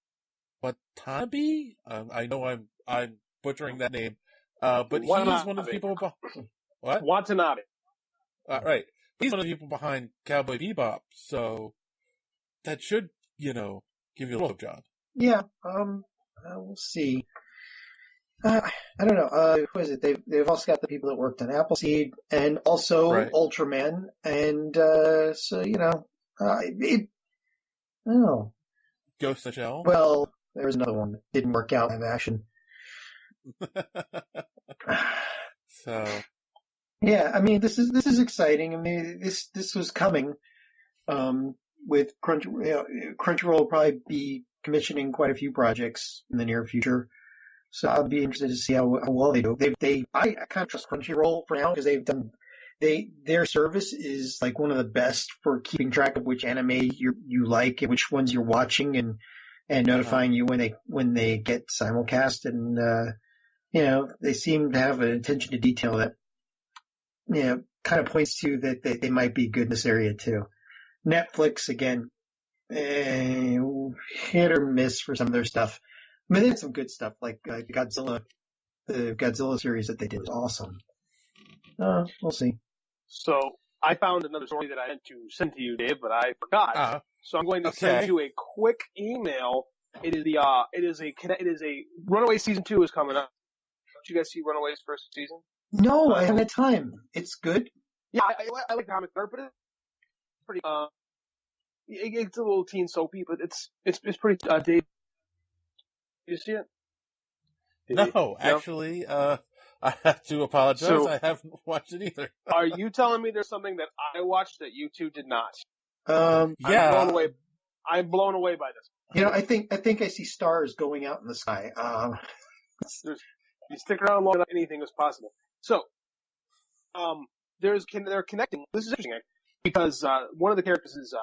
Watanabe. I know I'm butchering that name. But he's one of the people what? Watanabe. Right. He's one of the people behind Cowboy Bebop, so that should, give you a little job. Yeah, we'll see. I don't know. Who is it? They've also got the people that worked on Appleseed and also Ultraman, and so I don't know. Ghost in the Shell. Well, there was another one that didn't work out in action. So. Yeah, I mean, this is exciting. I mean, this was coming. With Crunchyroll will probably be commissioning quite a few projects in the near future. So I'll be interested to see how well they do. I kind of trust Crunchyroll for now, because their service is like one of the best for keeping track of which anime you like and which ones you're watching, and notifying you when they get simulcast, and they seem to have an attention to detail that kind of points to that they might be good in this area too. Netflix, again, hit or miss for some of their stuff. I mean, they had some good stuff, like Godzilla. The Godzilla series that they did was awesome. We'll see. So I found another story that I meant to send to you, Dave, but I forgot. So I'm going to send you a quick email. It is a Runaway season 2 is coming up. Don't you guys see Runaway's first season? No, I haven't had time. It's good. Yeah, I like comic art, but it's pretty. It's a little teen soapy, but it's pretty. Dave, did you see it? No, actually, I have to apologize. So, I haven't watched it either. Are you telling me there's something that I watched that you two did not? Yeah. I'm blown away by this. I think I see stars going out in the sky. You stick around long enough, anything is possible. So, they're connecting. This is interesting because one of the characters is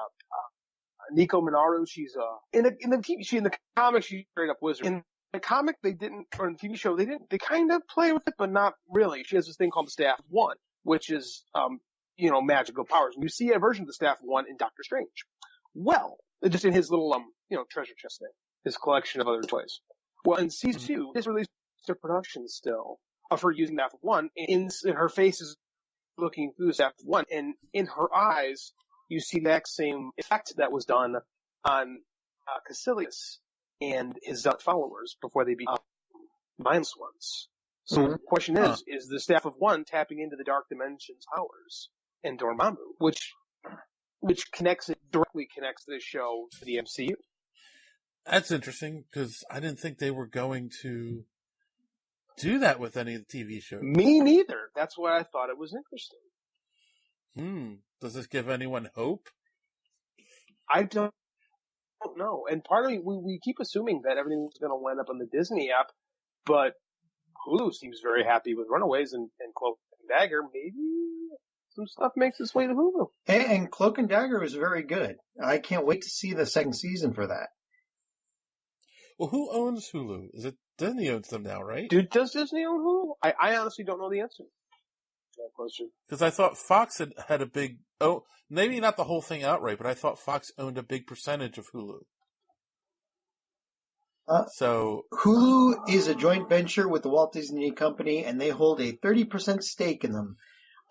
Nico Minoru. She's in the comic she's straight up wizard. In the comic they didn't, or in the TV show they didn't. They kind of play with it, but not really. She has this thing called the Staff of One, which is magical powers. And you see a version of the Staff of One in Doctor Strange. Well, just in his little treasure chest thing, his collection of other toys. Well, in season 2, this released a production still of her using the Staff of One, and her face is looking through the Staff of One, and in her eyes, you see the exact same effect that was done on Caecilius and his followers before they became mindless ones. So the question is the Staff of One tapping into the Dark Dimension's powers and Dormammu, which directly connects this show to the MCU. That's interesting, because I didn't think they were going to do that with any of the TV shows. Me neither. That's why I thought it was interesting. Does this give anyone hope? I don't know. And part of me, we keep assuming that everything's going to wind up on the Disney app, but Hulu seems very happy with Runaways and Cloak and Dagger. Maybe some stuff makes its way to Hulu. And Cloak and Dagger was very good. I can't wait to see the second season for that. Well, who owns Hulu? Is it Disney owns them now, right? Dude, does Disney own Hulu? I honestly don't know the answer to that question. Because I thought Fox had a big... Oh, maybe not the whole thing outright, but I thought Fox owned a big percentage of Hulu. So Hulu is a joint venture with the Walt Disney Company, and they hold a 30% stake in them.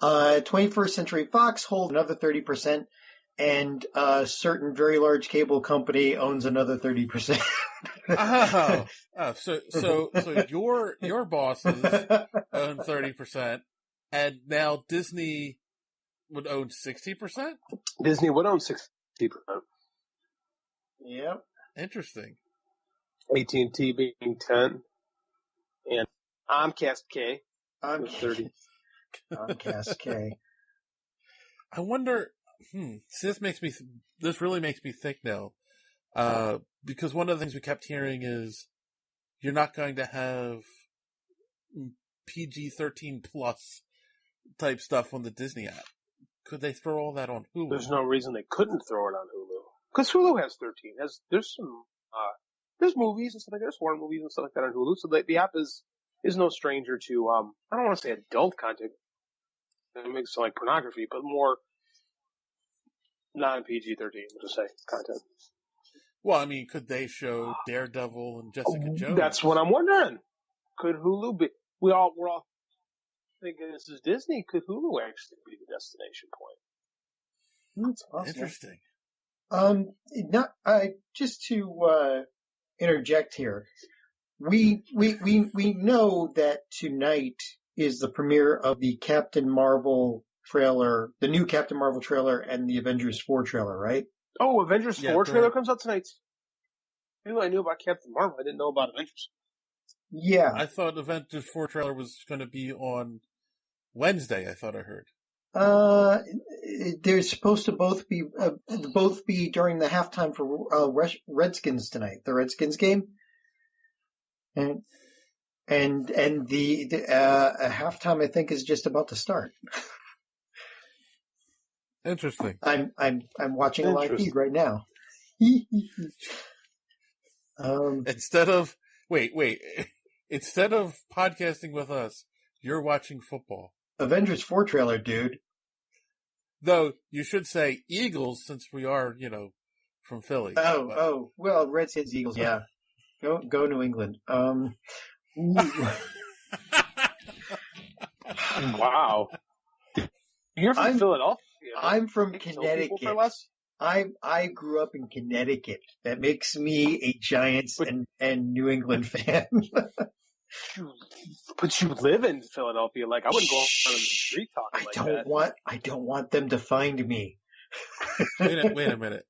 21st Century Fox holds another 30%, and a certain very large cable company owns another 30%. So your bosses own 30%, and now Disney would own 60%? Disney would own 60%. Yep. Interesting. AT&T being 10, and Comcast K with 30. Comcast K. I wonder. See, this really makes me think now, because one of the things we kept hearing is you're not going to have PG-13 plus type stuff on the Disney app. Could they throw all that on Hulu? There's no reason they couldn't throw it on Hulu, because Hulu has 13. There's some there's movies and stuff like that. There's horror movies and stuff like that on Hulu. So the app is no stranger to I don't want to say adult content. It makes it sound like pornography, but more non-PG-13, we'll just say, content. Well, I mean, could they show Daredevil and Jessica Jones? That's what I'm wondering. Could Hulu be? We're all thinking this is Disney. Could Hulu actually be the destination point? That's possible. Interesting. Just to interject here, we know that tonight is the premiere of the Captain Marvel trailer, the new Captain Marvel trailer, and the Avengers 4 trailer, right? Oh, Avengers 4 trailer comes out tonight. I knew about Captain Marvel. I didn't know about Avengers. Yeah. I thought Avengers 4 trailer was going to be on Wednesday, I thought I heard. They're supposed to both be during the halftime for Redskins tonight, the Redskins game. And the halftime, I think, is just about to start. Interesting. I'm watching a live feed right now. Instead of podcasting with us, you're watching football. Avengers 4 trailer, dude. Though you should say Eagles, since we are, from Philly. Well, Redskins, Eagles, yeah. Go New England. Wow. You're from Philadelphia. I'm from Connecticut. I grew up in Connecticut. That makes me a Giants and New England fan. But you live in Philadelphia. Like, I wouldn't go out on the street talking I don't want them to find me. Wait a minute.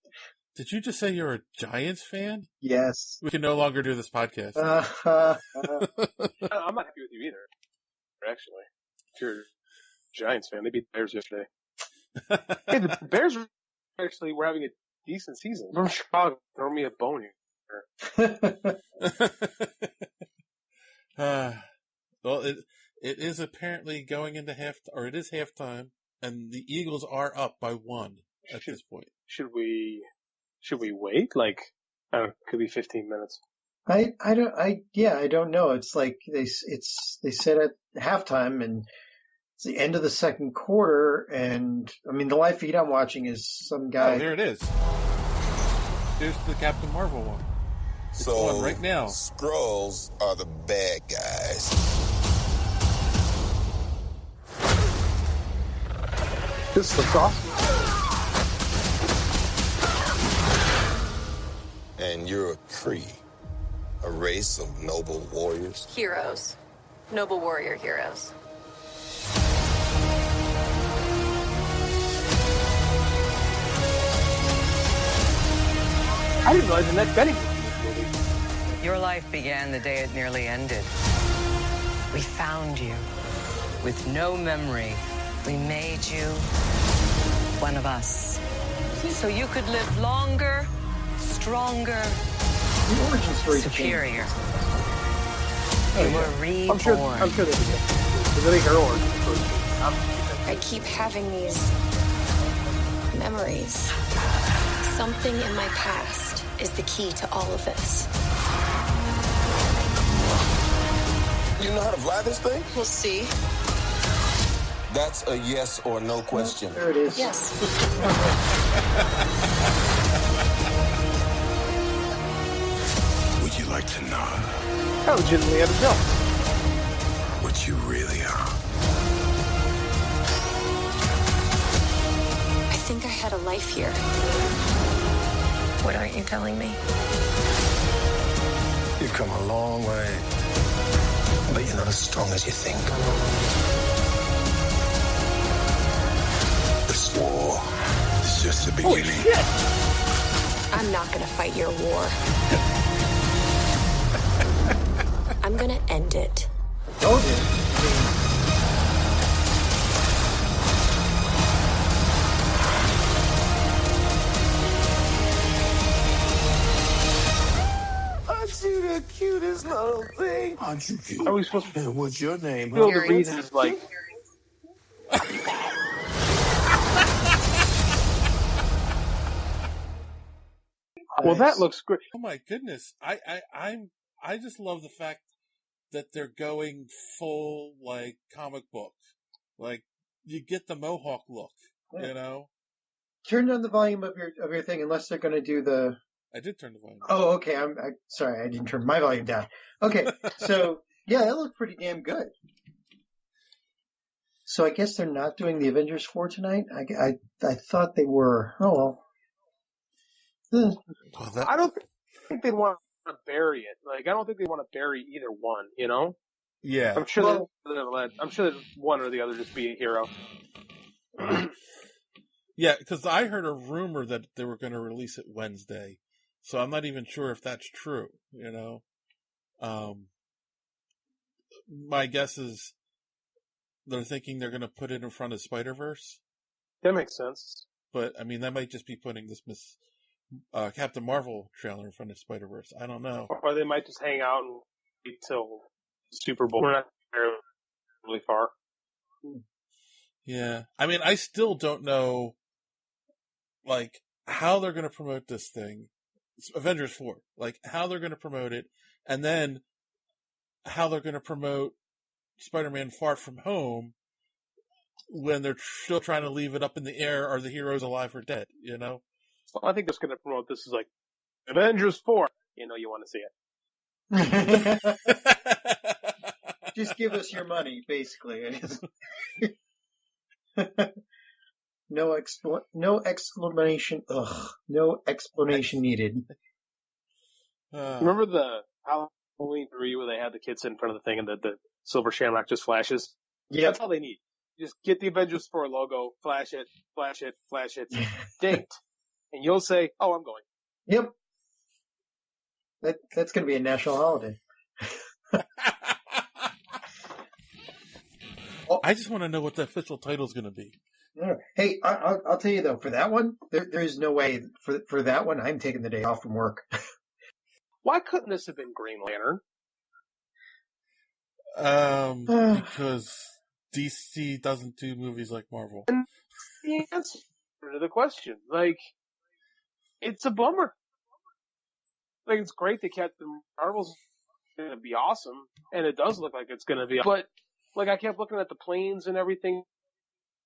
Did you just say you're a Giants fan? Yes. We can no longer do this podcast. I'm not happy with you either, actually. If you're a Giants fan, they beat the Bears yesterday. Hey, the Bears were having a decent season. From Chicago, throw me a bone here. Well, it is apparently going into it is halftime, and the Eagles are up by 1 at this point. Should we wait? Like, I don't know, could be 15 minutes. I don't know. It's like they said at halftime, and it's the end of the second quarter, and I mean the live feed I'm watching is some guy. Oh, there it is. There's the Captain Marvel one. It's on right now. Skrulls are the bad guys. This looks awesome. And you're a Kree, a race of noble warriors. Heroes. Noble warrior heroes. I didn't realize Annette Bening was in this movie. Your life began the day it nearly ended. We found you with no memory. We made you one of us. So you could live longer, stronger, The origin story superior. You were reborn. I'm sure they did. Because I think her origin story. I keep having these memories. Something in my past is the key to all of this. You know how to fly this thing? We'll see. That's a yes or no question. There it is. Yes. Would you like to know I legitimately had a jump. what you really are? I think I had a life here. What aren't you telling me? You've come a long way, but you're not as strong as you think. This war is just the beginning. I'm not gonna fight your war. I'm gonna end it. Told you. Aren't you the cutest little thing? Aren't you cute? Are we supposed to And what's your name? feel the reason is like... Well, that looks great. Oh my goodness. I just love the fact that they're going full, like, comic book. Like, you get the Mohawk look, you know? Turn down the volume of your thing unless they're going to do the... I did turn the volume down. Oh, okay. I'm sorry. I didn't turn my volume down. Okay. So, yeah, that looked pretty damn good. So I guess they're not doing the Avengers 4 tonight? I thought they were. Oh, well. I don't think they want to bury it. Like, I don't think they want to bury either one, you know? Yeah. I'm sure that one or the other just be a hero. Yeah, because I heard a rumor that they were going to release it Wednesday. So I'm not even sure if that's true, you know? My guess is they're thinking they're going to put it in front of Spider-Verse. That makes sense. But, I mean, that might just be putting this Captain Marvel trailer in front of Spider-Verse. I don't know. Or they might just hang out and wait till Super Bowl. We're not really far. Yeah. I mean, I still don't know, like, how they're going to promote this thing. It's Avengers 4. Like, how they're going to promote it, and then how they're going to promote Spider-Man Far From Home when they're still trying to leave it up in the air, are the heroes alive or dead, you know? So I think they're going to promote this as like, Avengers 4. You know you want to see it. Just give us your money, basically. No explanation. Ugh. No explanation needed. Remember the Halloween 3 where they had the kids sit in front of the thing and the silver shamrock just flashes? Yeah. That's all they need. Just get the Avengers 4 logo, flash it, date, and you'll say, oh, I'm going. Yep. That's going to be a national holiday. I just want to know what the official title is going to be. Hey, I'll tell you though, for that one, there is no way for that one. I'm taking the day off from work. Why couldn't this have been Green Lantern? Because DC doesn't do movies like Marvel. And the answer to the question, like, it's a bummer. Like, it's great that Captain Marvel's going to be awesome, and it does look like it's going to be. But, like, I kept looking at the planes and everything,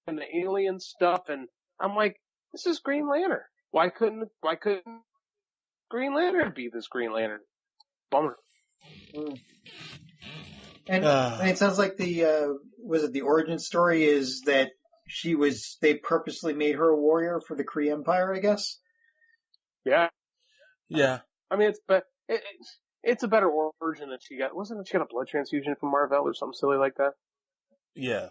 and the alien stuff, and I'm like, this is Green Lantern. Why couldn't Green Lantern be this Green Lantern? Bummer. And it sounds like the origin story is that they purposely made her a warrior for the Kree Empire, I guess? Yeah. Yeah. I mean, it's a better origin than she got. Wasn't it she got a blood transfusion from Marvel or something silly like that? Yeah.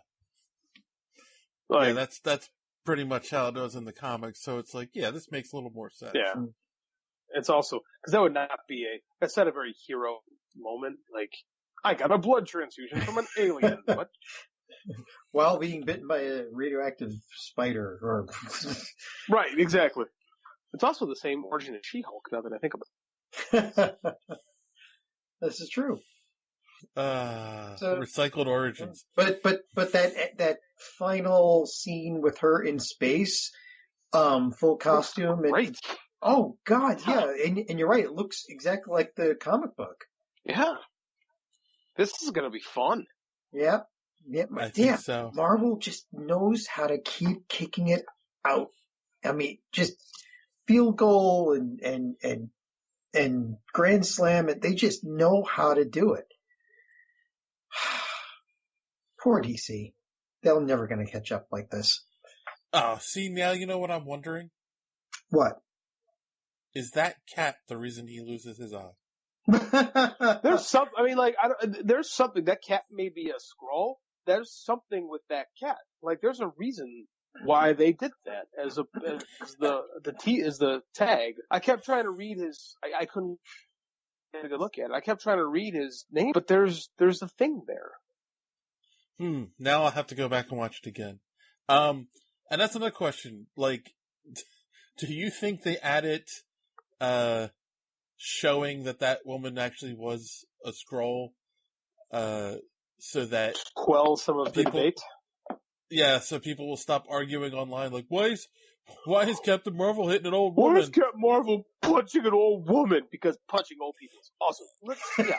Like, yeah, that's pretty much how it was in the comics. So it's like, yeah, this makes a little more sense. Yeah. It's also, because that would not be that's not a very hero moment. Like, I got a blood transfusion from an alien. What? While being bitten by a radioactive spider. Right, exactly. It's also the same origin as She-Hulk, now that I think about it. This is true. Recycled origins. But that final scene with her in space, full costume. Right. Oh, God, yeah. And you're right. It looks exactly like the comic book. Yeah. This is going to be fun. Yeah. Yeah. I think so. Marvel just knows how to keep kicking it out. I mean, just field goal and grand slam. They just know how to do it. Poor DC. They're never going to catch up like this. Oh, see, now you know what I'm wondering? What? Is that cat the reason he loses his eye? There's something, I mean, like, there's something, that cat may be a Skrull. There's something with that cat. Like, there's a reason why they did that as the T is the tag. I kept trying to read his, I couldn't get a good look at it. I kept trying to read his name, but there's a thing there. Now I'll have to go back and watch it again. And that's another question. Like, do you think they added, showing that woman actually was a Skrull, so that quell some of the debate? Yeah, so people will stop arguing online. Like, why is Captain Marvel hitting an old woman? Why is Captain Marvel punching an old woman? Because punching old people is awesome. Yeah,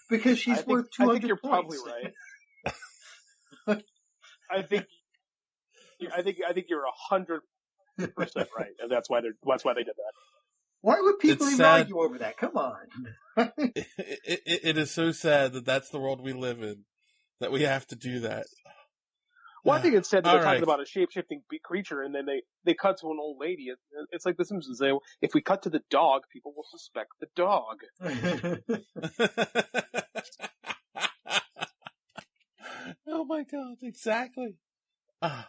because she's worth 200 I think you're points. probably right. I think you're 100% right, and that's why they did that. Why would people even argue over that? Come on. It is so sad that that's the world we live in, that we have to do that. Well, I think it's sad that they're All right. talking about a shape-shifting creature, and then they cut to an old lady. It's like The Simpsons. If we cut to the dog, people will suspect the dog. Oh my God, exactly. All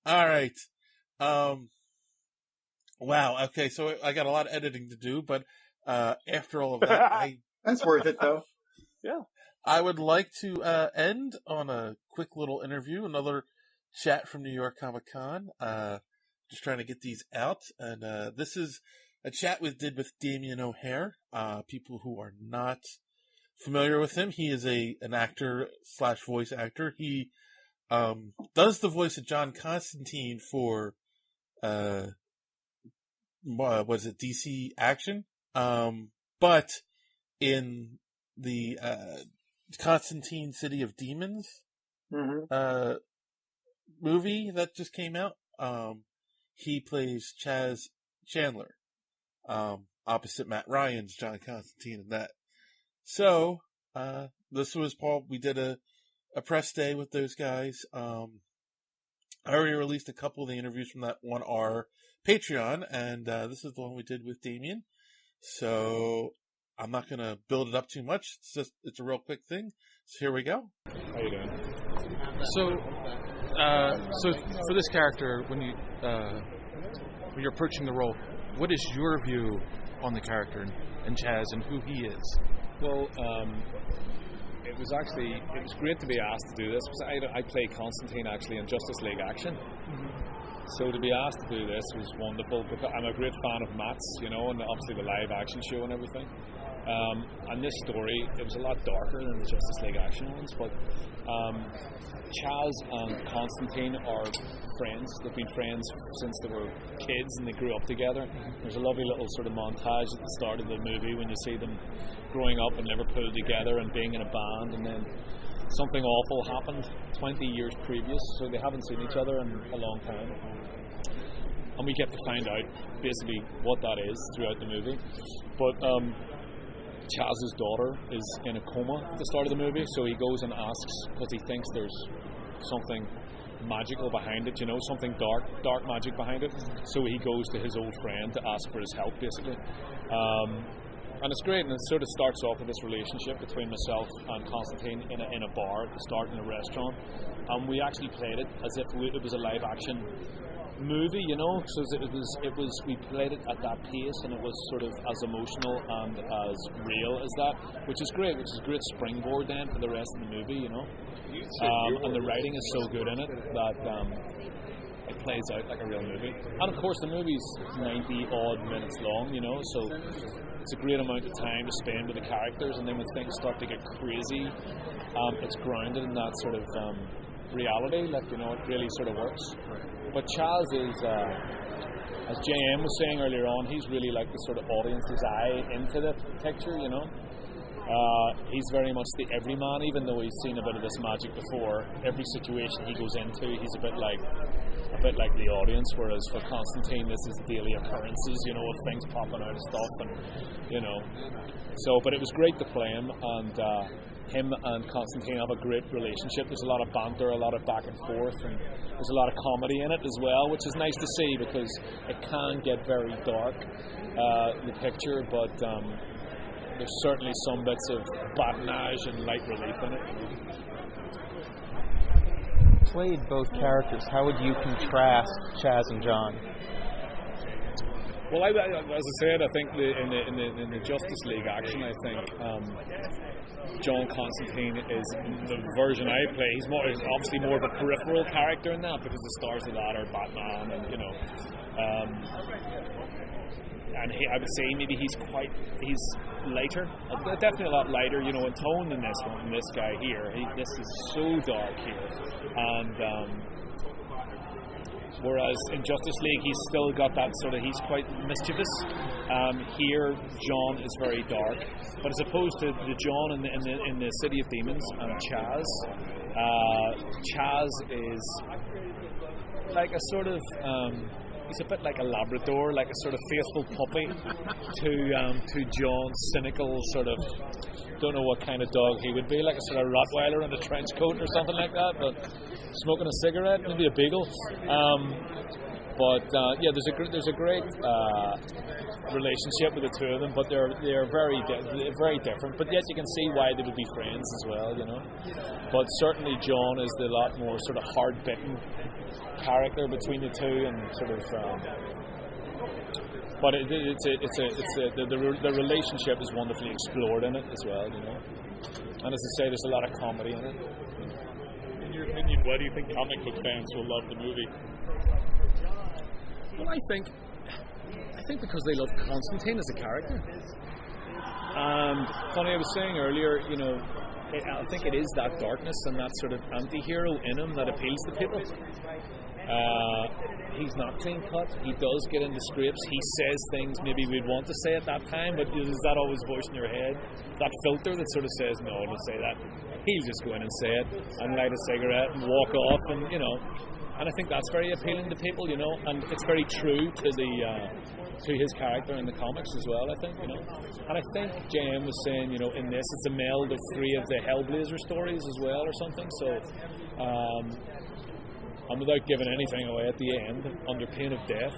right. Wow. Okay. So I got a lot of editing to do, but, after all of that, That's worth it though. Yeah. I would like to, end on a quick little interview, another chat from New York Comic Con. Just trying to get these out. And, this is a chat we did with Damian O'Hare. People who are not familiar with him, he is an actor / voice actor. He, does the voice of John Constantine for, was it DC Action? But in the, Constantine City of Demons, movie that just came out, he plays Chaz Chandler, opposite Matt Ryan's John Constantine in that. So, this was we did a press day with those guys. I already released a couple of the interviews from that on our Patreon, and this is the one we did with Damian. So I'm not going to build it up too much. It's a real quick thing. So here we go. How you doing? So for this character, when you're approaching the role, what is your view on the character and Chaz and who he is? Well, it was great to be asked to do this because I play Constantine actually in Justice League Action. So to be asked to do this was wonderful because I'm a great fan of Matt's, and obviously the live action show and everything. And this story, it was a lot darker than the Justice League action ones, but Chaz and Constantine are friends. They've been friends since they were kids and they grew up together. There's a lovely little sort of montage at the start of the movie when you see them growing up in Liverpool together and being in a band, and then something awful happened 20 years previous, so they haven't seen each other in a long time. And we get to find out basically what that is throughout the movie. But Chaz's daughter is in a coma at the start of the movie, so he goes and asks, because he thinks there's something magical behind it, something dark magic behind it. So he goes to his old friend to ask for his help, basically. And it's great, and it sort of starts off with this relationship between myself and Constantine in a bar at the start, in a restaurant. And we actually played it as if it was a live action movie, so we played it at that pace, and it was sort of as emotional and as real as that, which is great, which is a great springboard then for the rest of the movie, and the writing is so good in it that it plays out like a real movie. And of course the movie's 90 odd minutes long, so it's a great amount of time to spend with the characters, and then when things start to get crazy, it's grounded in that sort of reality, it really sort of works. But Chaz is, as JM was saying earlier on, he's really like the sort of audience's eye into the picture, he's very much the everyman, even though he's seen a bit of this magic before. Every situation he goes into, he's a bit like the audience, whereas for Constantine this is daily occurrences, of things popping out of stuff, and so, but it was great to play him, and him and Constantine have a great relationship. There's a lot of banter, a lot of back and forth, and there's a lot of comedy in it as well, which is nice to see, because it can get very dark, the picture, but there's certainly some bits of badinage and light relief in it. Played both characters. How would you contrast Chaz and John? Well, as I said, I think in the Justice League action, I think John Constantine is the version I play. He's obviously more of a peripheral character in that, because the stars of that are Batman, and and I would say maybe he's lighter, definitely a lot lighter, in tone than this one, this guy here. This is so dark here, and whereas in Justice League he's still got that sort of, he's quite mischievous. Here John is very dark, but as opposed to the John in the City of Demons and Chaz is like a sort of he's a bit like a Labrador, like a sort of faithful puppy to John's cynical sort of, don't know what kind of dog he would be, like a sort of Rottweiler in a trench coat or something like that, but smoking a cigarette, maybe a beagle. There's a great relationship with the two of them, but they're very different. But yet you can see why they would be friends as well, But certainly John is the lot more sort of hard-bitten character between the two, and sort of. But the relationship is wonderfully explored in it as well, And as I say, there's a lot of comedy in it. In your opinion, why do you think comic book fans will love the movie? Well, I think because they love Constantine as a character. And funny, I was saying earlier, I think it is that darkness and that sort of anti-hero in him that appeals to people. He's not clean cut. He does get into scrapes. He says things maybe we'd want to say at that time, but is that always voice in your head? That filter that sort of says, no, don't say that. He'll just go in and say it and light a cigarette and walk off, and and I think that's very appealing to people, and it's very true to his character in the comics as well, I think, And I think JM was saying, in this it's a meld of 3 of the Hellblazer stories as well or something, so and without giving anything away at the end, under pain of death,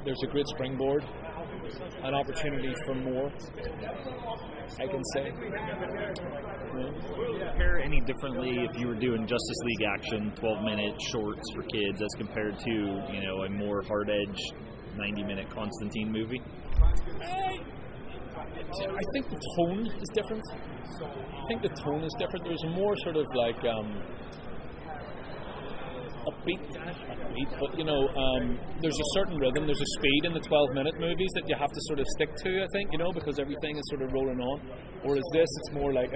there's a great springboard, an opportunity for more, I can say. Would you compare any differently if you were doing Justice League action, 12-minute shorts for kids, as compared to, a more hard-edged 90-minute Constantine movie? I think the tone is different. There's more sort of like upbeat, but there's a certain rhythm, there's a speed in the 12-minute movies that you have to sort of stick to, I think, because everything is sort of rolling on. Whereas this, it's more like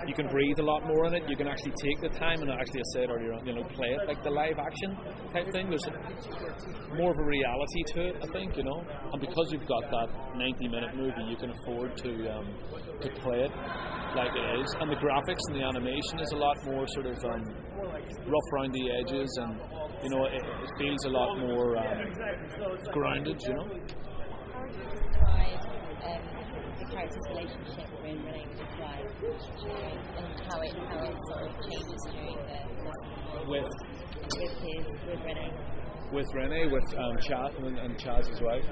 you can breathe a lot more in it. You can actually take the time, and actually I said earlier on, play it like the live action type thing. There's more of a reality to it, I think, And because you've got that 90-minute movie, you can afford to play it like it is. And the graphics and the animation is a lot more sort of rough around the edges, and it feels a lot more grounded. The character's relationship with Renee with his wife, and how it sort of changes during with Renee, with Chaz and Chaz's wife.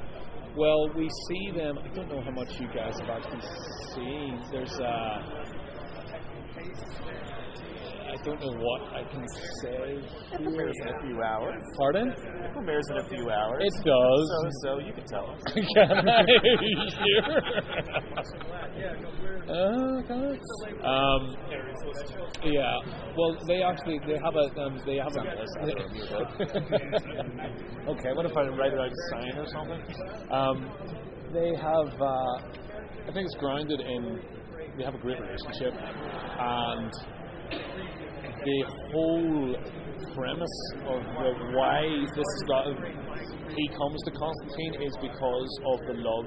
Well, we see them. I don't know how much you guys have actually seen. There's I don't know what I can say. It premieres in a few hours. Pardon? It premieres in a few hours. It does. So you can tell us. Can I? Sure. Yeah. Well, they have a. Okay. What if I write it out a sign or something? They have. I think it's grounded in. They have a great relationship, and the whole premise of why he comes to Constantine is because of the love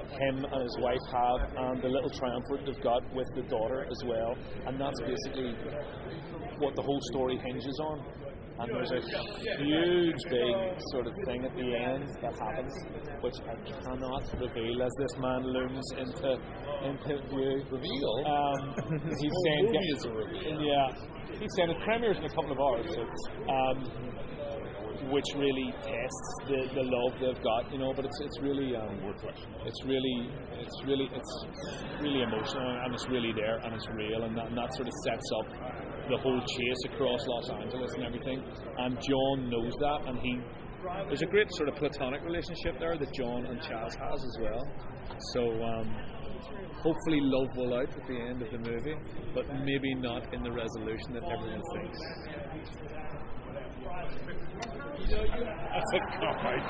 him and his wife have, and the little triumvirate they've got with the daughter as well, and that's basically what the whole story hinges on. And there's a huge big sort of thing at the end that happens, which I cannot reveal as this man looms into view. Reveal? He's saying is a reveal. Yeah. He's saying it premieres in a couple of hours, which really tests the love they've got, but it's really it's really emotional, and it's really there, and it's real, and that sort of sets up the whole chase across Los Angeles and everything. And John knows that, and there's a great sort of platonic relationship there that John and Chaz has as well. So hopefully love will out at the end of the movie, but maybe not in the resolution that everyone thinks. That's a cop-out.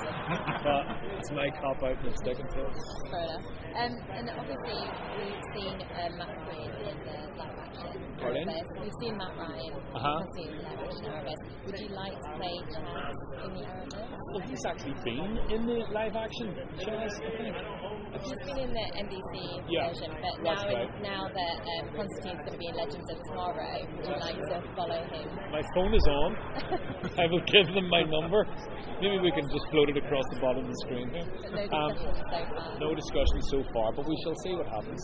It's my cop-out and I'm sticking to it. Fair enough. And obviously we've seen Matt Ryan in the live action. Pardon? We've seen Matt Ryan in the live action Arabesque. Would you like to play Chaz in the Arabesque? Well, he's actually been in the live action Chaz, I think. He's been in the NBC version, but now that Constantine's going to be in Legends of Tomorrow, would you like to follow him? My phone is on. I will give them my number. Maybe we can just float it across the bottom of the screen here. No discussion so far, but we shall see what happens.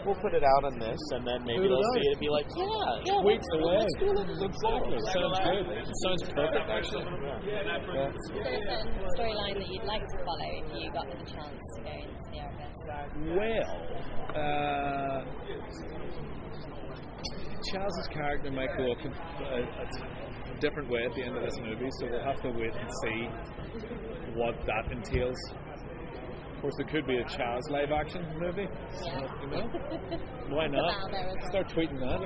We'll put it out on this, and then maybe they'll see it and be like, weeks away. Exactly. Sounds good. It sounds perfect, actually. Yeah. Is there a certain storyline that you'd like to follow if you got the chance to go into the Arabesque? Well, Chaz's character might go up a different way at the end of this movie, so we'll have to wait and see what that entails. Of course, there could be a Chaz live action movie. Yeah. Why not? Start tweeting that.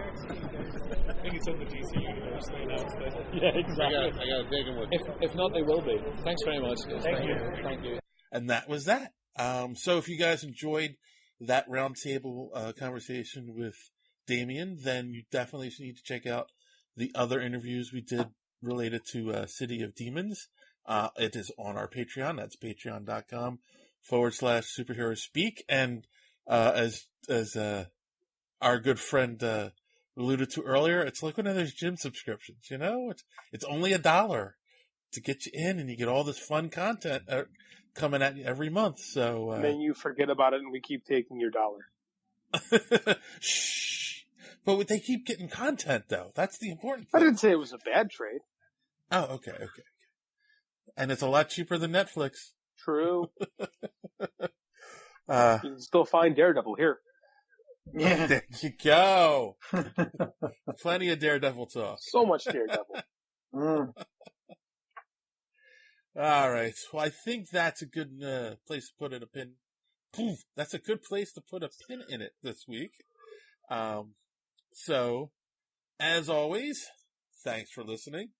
I think it's on the DC universe. They announced that. Yeah, exactly. I got to take him with me. If not, they will be. Thanks very much. Thank you. And that was that. So if you guys enjoyed that roundtable conversation with Damian, then you definitely need to check out the other interviews we did related to City of Demons. It is on our Patreon. That's patreon.com/superhero speak. And as our good friend alluded to earlier, it's like one of those gym subscriptions. It's only $1 to get you in, and you get all this fun content coming at you every month. So and then you forget about it, and we keep taking your $1. Shh. But they keep getting content, though. That's the important thing. I didn't say it was a bad trade. Oh, okay. And it's a lot cheaper than Netflix. True. You can still find Daredevil here. Yeah. There you go. Plenty of Daredevil talk. So much Daredevil. All right. Well, I think that's a good place to put a pin. That's a good place to put a pin in it this week. So, as always, thanks for listening.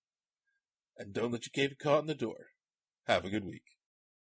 and don't let your cave get caught in the door. Have a good week.